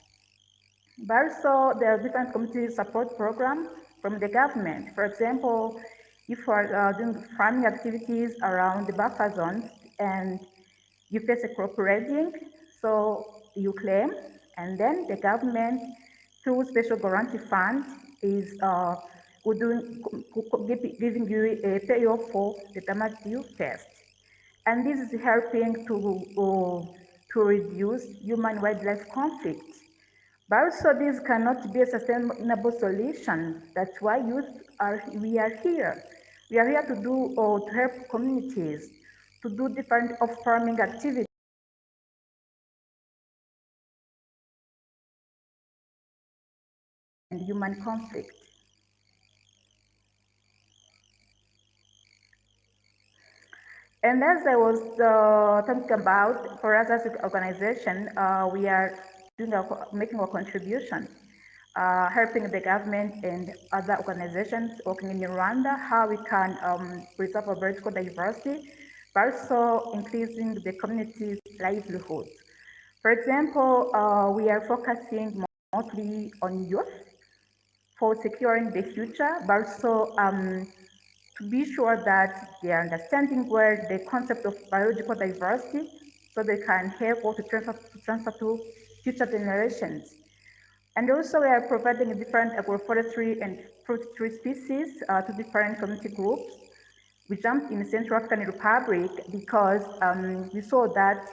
But also there are different community support programs from the government. For example, if you are doing farming activities around the buffer zones and you face a crop raiding, so you claim, and then the government, through special guarantee fund, is giving you a payoff for the damage you faced. And this is helping to reduce human-wildlife conflict. But also this cannot be a sustainable solution. That's why we are here. We are here to to help communities to do different farming activities and human conflict. And as I was talking about, for us as an organization, we are making a contribution, helping the government and other organizations working in Rwanda, how we can preserve our biological diversity, but also increasing the community's livelihoods. For example, we are focusing mostly on youth for securing the future, but also to be sure that they are understanding well the concept of biological diversity so they can help or to transfer to future generations. And also we are providing different agroforestry and fruit tree species to different community groups. We jumped in the Central African Republic because we saw that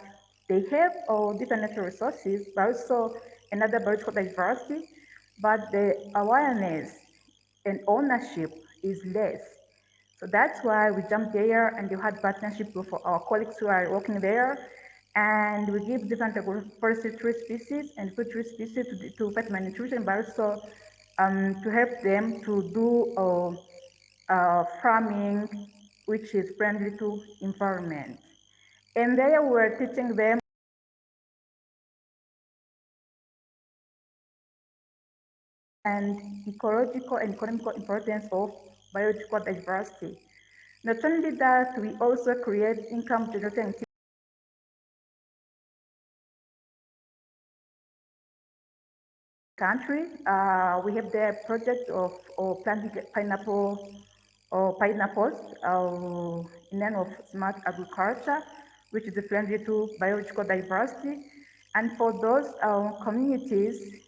they have different natural resources, but also another biological diversity, but the awareness and ownership is less. So that's why we jumped there and we had partnership with our colleagues who are working there. And we give different agroforestry tree species and food tree species to fight malnutrition, but also to help them to do farming, which is friendly to environment. And there we're teaching them and ecological and economical importance of biological diversity. Not only that, we also create income generating activities. Country, we have the project of planting pineapples in the name of smart agriculture, which is friendly to biological diversity. And for those communities,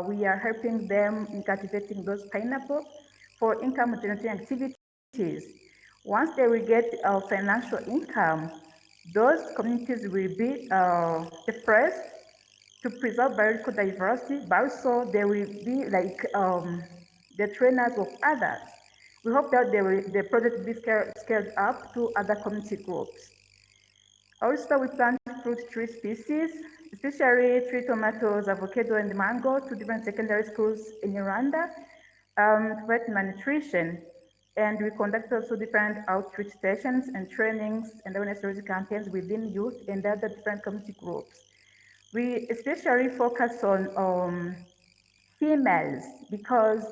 we are helping them in cultivating those pineapples for income generating activities. Once they will get financial income, those communities will be the first to preserve biological diversity, but also they will be like the trainers of others. We hope that the project will be scaled up to other community groups. Also, we plant fruit tree species, especially tree tomatoes, avocado, and mango to different secondary schools in Rwanda to provide malnutrition. And we conduct also different outreach sessions and trainings and awareness raising campaigns within youth and other different community groups. We especially focus on females because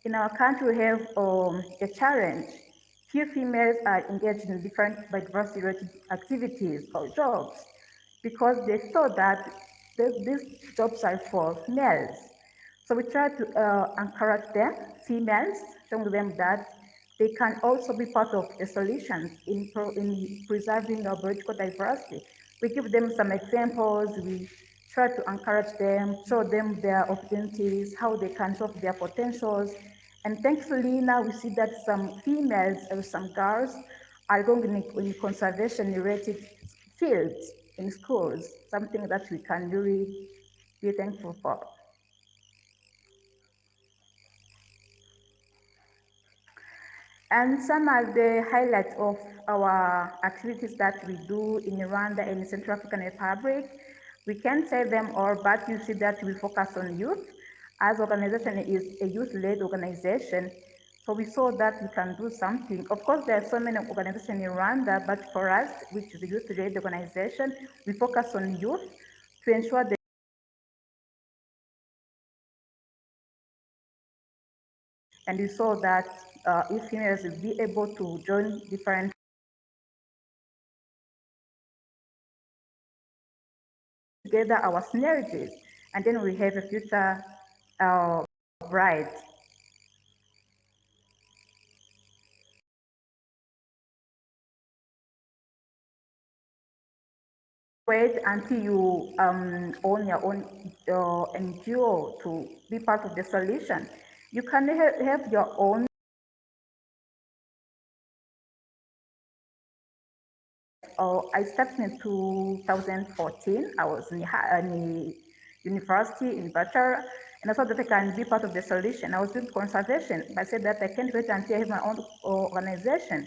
in our country we have a challenge. Few females are engaged in different biodiversity related activities or jobs because they thought that these jobs are for males. So we try to encourage them, females, showing them that they can also be part of the solutions in preserving our biological diversity. We give them some examples, we try to encourage them, show them their opportunities, how they can show their potentials. And thankfully now we see that some females and some girls are going in conservation related fields in schools, something that we can really be thankful for. And some are the highlights of our activities that we do in Rwanda and Central African Republic. We can't say them all, but you see that we focus on youth. As organization is a youth-led organization, so we saw that we can do something. Of course, there are so many organizations in Rwanda, but for us, which is a youth-led organization, we focus on youth to ensure that and we saw that if females will be able to join different together our synergies, and then we have a future bright. Wait until you own your own NGO to be part of the solution. You can have your own. I started in 2014. I was in university in Bachelor, and I thought that I can be part of the solution. I was doing conservation, but I said that I can't wait until I have my own organization.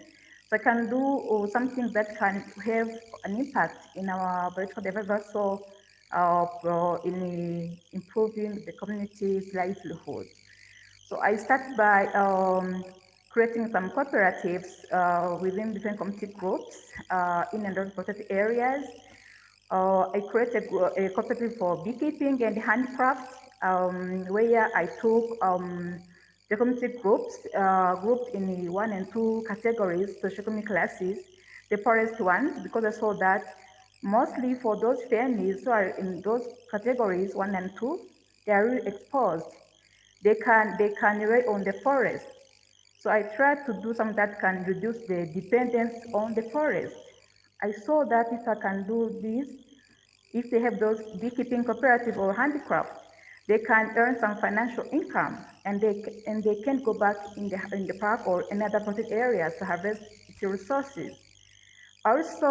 So I can do something that can have an impact in our biological diversity, so in improving the community's livelihood. So I started by creating some cooperatives within different community groups in and around protected areas. I created a cooperative for beekeeping and handcraft, where I took the community groups grouped in 1 and 2 categories, socioeconomic classes, the poorest ones, because I saw that mostly for those families who are in those categories 1 and 2, they are really exposed. they can rely on the forest. So I tried to do something that can reduce the dependence on the forest. I saw that if I can do this, if they have those beekeeping cooperative or handicraft, they can earn some financial income, and they can go back in the park or in other protected areas to harvest the resources. Also,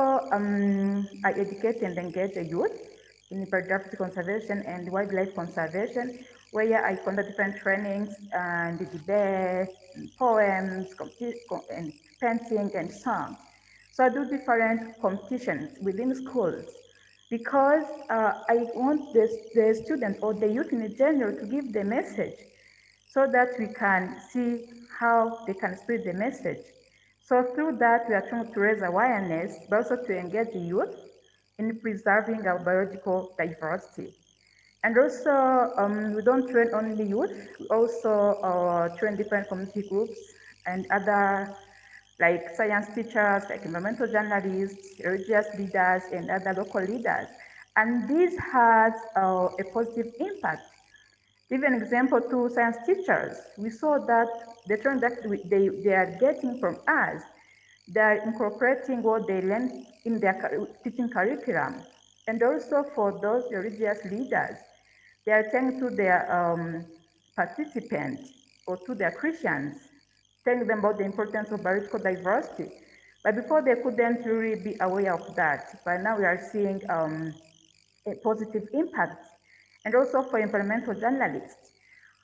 I educate and engage the youth in biodiversity conservation and wildlife conservation, where I conduct different trainings and debate, and poems, and painting and song. So I do different competitions within schools because I want the students or the youth in general to give the message so that we can see how they can spread the message. So through that, we are trying to raise awareness, but also to engage the youth in preserving our biological diversity. And also, we don't train only youth, we also train different community groups and other like science teachers, like environmental journalists, religious leaders, and other local leaders. And this has a positive impact. Give an example to science teachers. We saw that the training that they are getting from us, they are incorporating what they learn in their teaching curriculum. And also for those religious leaders, they are telling to their participants or to their Christians, telling them about the importance of biological diversity. But before they couldn't really be aware of that. But now we are seeing a positive impact. And also for environmental journalists.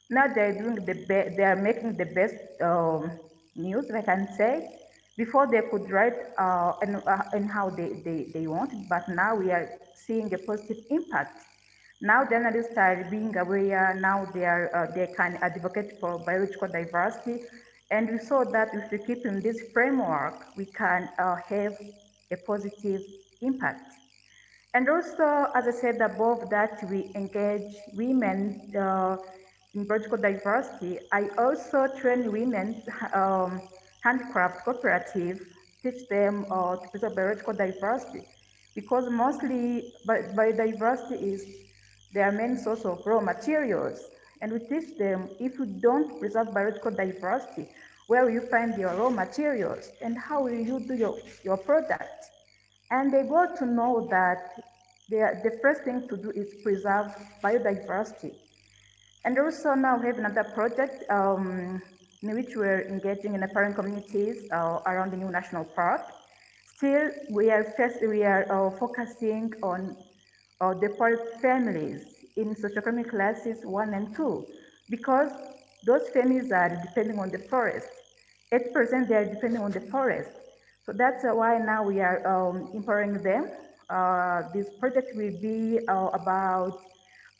Now they're doing they are making the best news, if I can say. Before they could write and how they want, but now we are seeing a positive impact. Now journalists are being aware, now they can advocate for biological diversity. And we saw that if we keep in this framework, we can have a positive impact. And also, as I said above, that we engage women in biological diversity. I also train women handicraft cooperative, teach them to preserve biological diversity, because mostly biodiversity is their main source of raw materials. And we teach them, if you don't preserve biological diversity, where will you find your raw materials and how will you do your product? And they got to know that the first thing to do is preserve biodiversity. And also now we have another project in which we're engaging in the parent communities around the new national park. Still, we are focusing on the poor families in socioeconomic classes 1 and 2, because those families are depending on the forest. 8% they are depending on the forest. So that's why now we are empowering them. This project will be about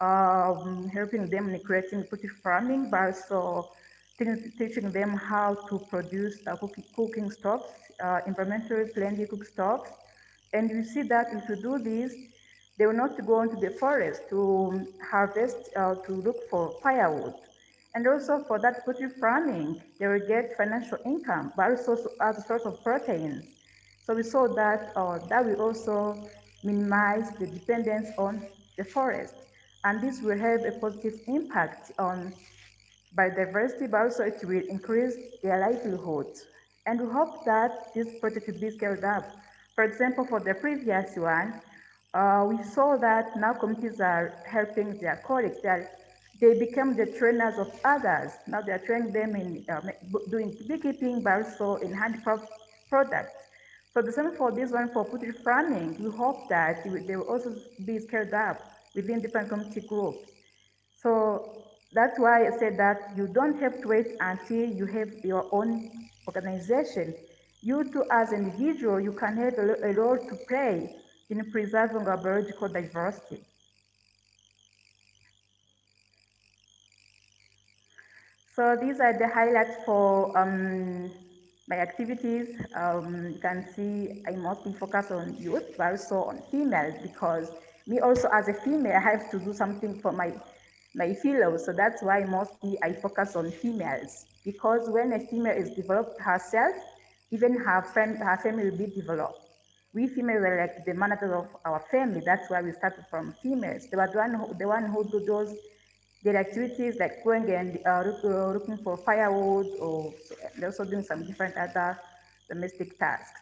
helping them in creating poultry farming, but also teaching them how to produce cooking stocks, environmentally friendly cook stocks. And you see that if you do this, they will not go into the forest to harvest, to look for firewood. And also for that poultry farming, they will get financial income, but also as a source of protein. So we saw that that will also minimize the dependence on the forest. And this will have a positive impact on biodiversity, but also it will increase their livelihoods. And we hope that this project will be scaled up. For example, for the previous one, we saw that now communities are helping their colleagues. They become the trainers of others. Now they are training them in doing beekeeping, but also in handicraft products. So the same for this one for poultry farming. We hope that they will also be scaled up within different community groups. So that's why I said that you don't have to wait until you have your own organization. You too, as an individual, you can have a role to play in preserving our biological diversity. So these are the highlights for my activities. You can see I mostly focus on youth, but also on females, because me also as a female, I have to do something for my fellows. So that's why mostly I focus on females, because when a female is developed herself, even her family will be developed. We females are like the managers of our family. That's why we started from females. They were the one who do those daily activities like going and looking for firewood, or and also doing some different other domestic tasks.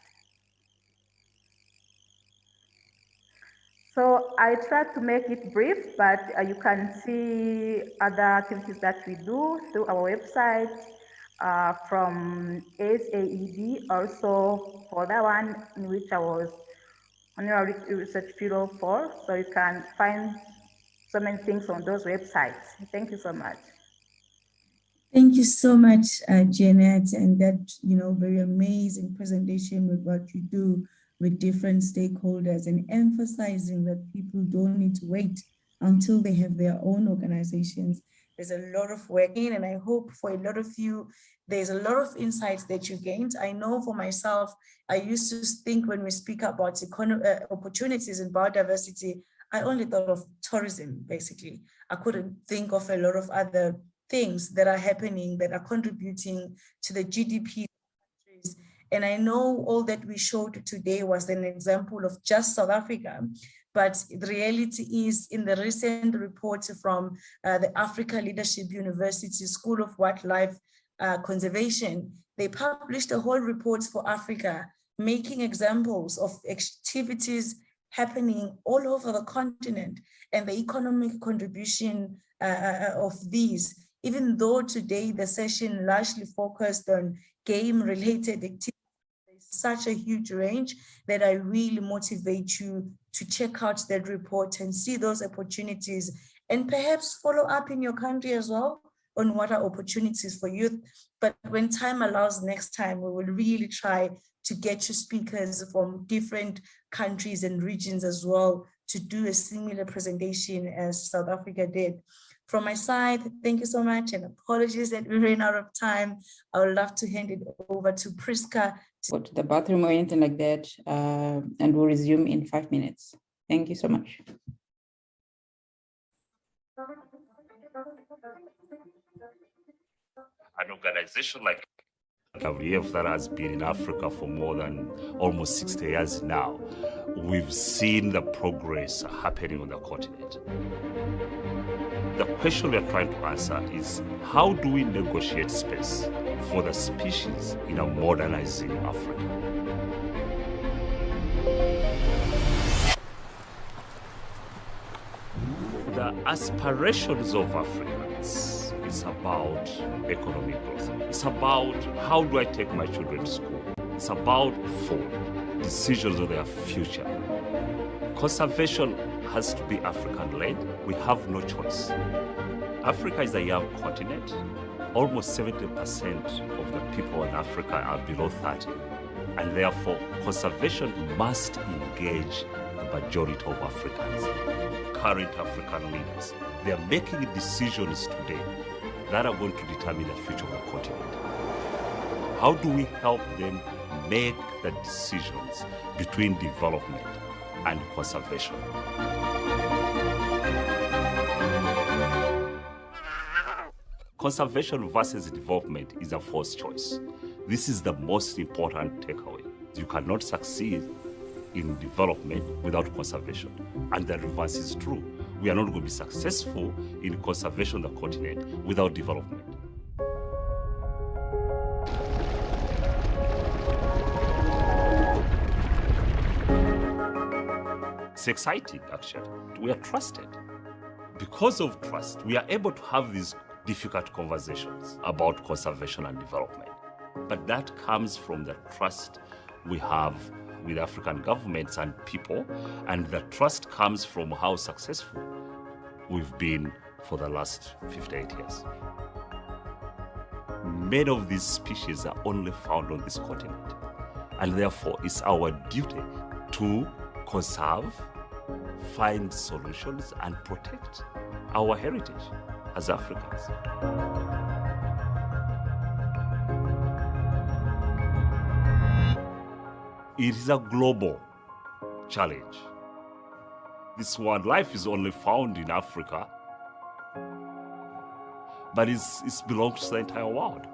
So I tried to make it brief, but you can see other activities that we do through our website from SAED, also for that one in which I was honorary research fellow for. So you can find so many things on those websites. Thank you so much. Thank you so much, Janet, and that, very amazing presentation with what you do with different stakeholders, and emphasizing that people don't need to wait until they have their own organizations. There's a lot of work in, and I hope for a lot of you, there's a lot of insights that you gained. I know for myself, I used to think when we speak about opportunities in biodiversity, I only thought of tourism, basically. I couldn't think of a lot of other things that are happening that are contributing to the GDP of countries. And I know all that we showed today was an example of just South Africa, but the reality is, in the recent reports from the Africa Leadership University School of Wildlife Conservation, they published a whole report for Africa, making examples of activities happening all over the continent and the economic contribution of these. Even though today the session largely focused on game-related activities, there's such a huge range that I really motivate you to check out that report and see those opportunities, and perhaps follow up in your country as well on what are opportunities for youth. But when time allows, next time, we will really try to get you speakers from different countries and regions as well to do a similar presentation as South Africa did. From my side, thank you so much, and apologies that we ran out of time. I would love to hand it over to Priska. Go to the bathroom or anything like that, and we'll resume in 5 minutes. Thank you so much. An organization like WWF that has been in Africa for more than almost 60 years now, we've seen the progress happening on the continent. The question we are trying to answer is, how do we negotiate space for the species in a modernizing Africa? The aspirations of Africans is about economic growth. It's about, how do I take my children to school? It's about food, decisions of their future. Conservation has to be African-led. We have no choice. Africa is a young continent. Almost 70% of the people in Africa are below 30. And therefore, conservation must engage the majority of Africans. Current African leaders, they are making decisions today that are going to determine the future of the continent. How do we help them make the decisions between development and conservation? Conservation versus development is a false choice. This is the most important takeaway. You cannot succeed in development without conservation. And the reverse is true. We are not going to be successful in conservation of the continent without development. It's exciting, actually. We are trusted. Because of trust, we are able to have these difficult conversations about conservation and development. But that comes from the trust we have with African governments and people, and the trust comes from how successful we've been for the last 58 years. Many of these species are only found on this continent, and therefore it's our duty to conserve, find solutions, and protect our heritage as Africans. It is a global challenge. This wildlife is only found in Africa, but it belongs to the entire world.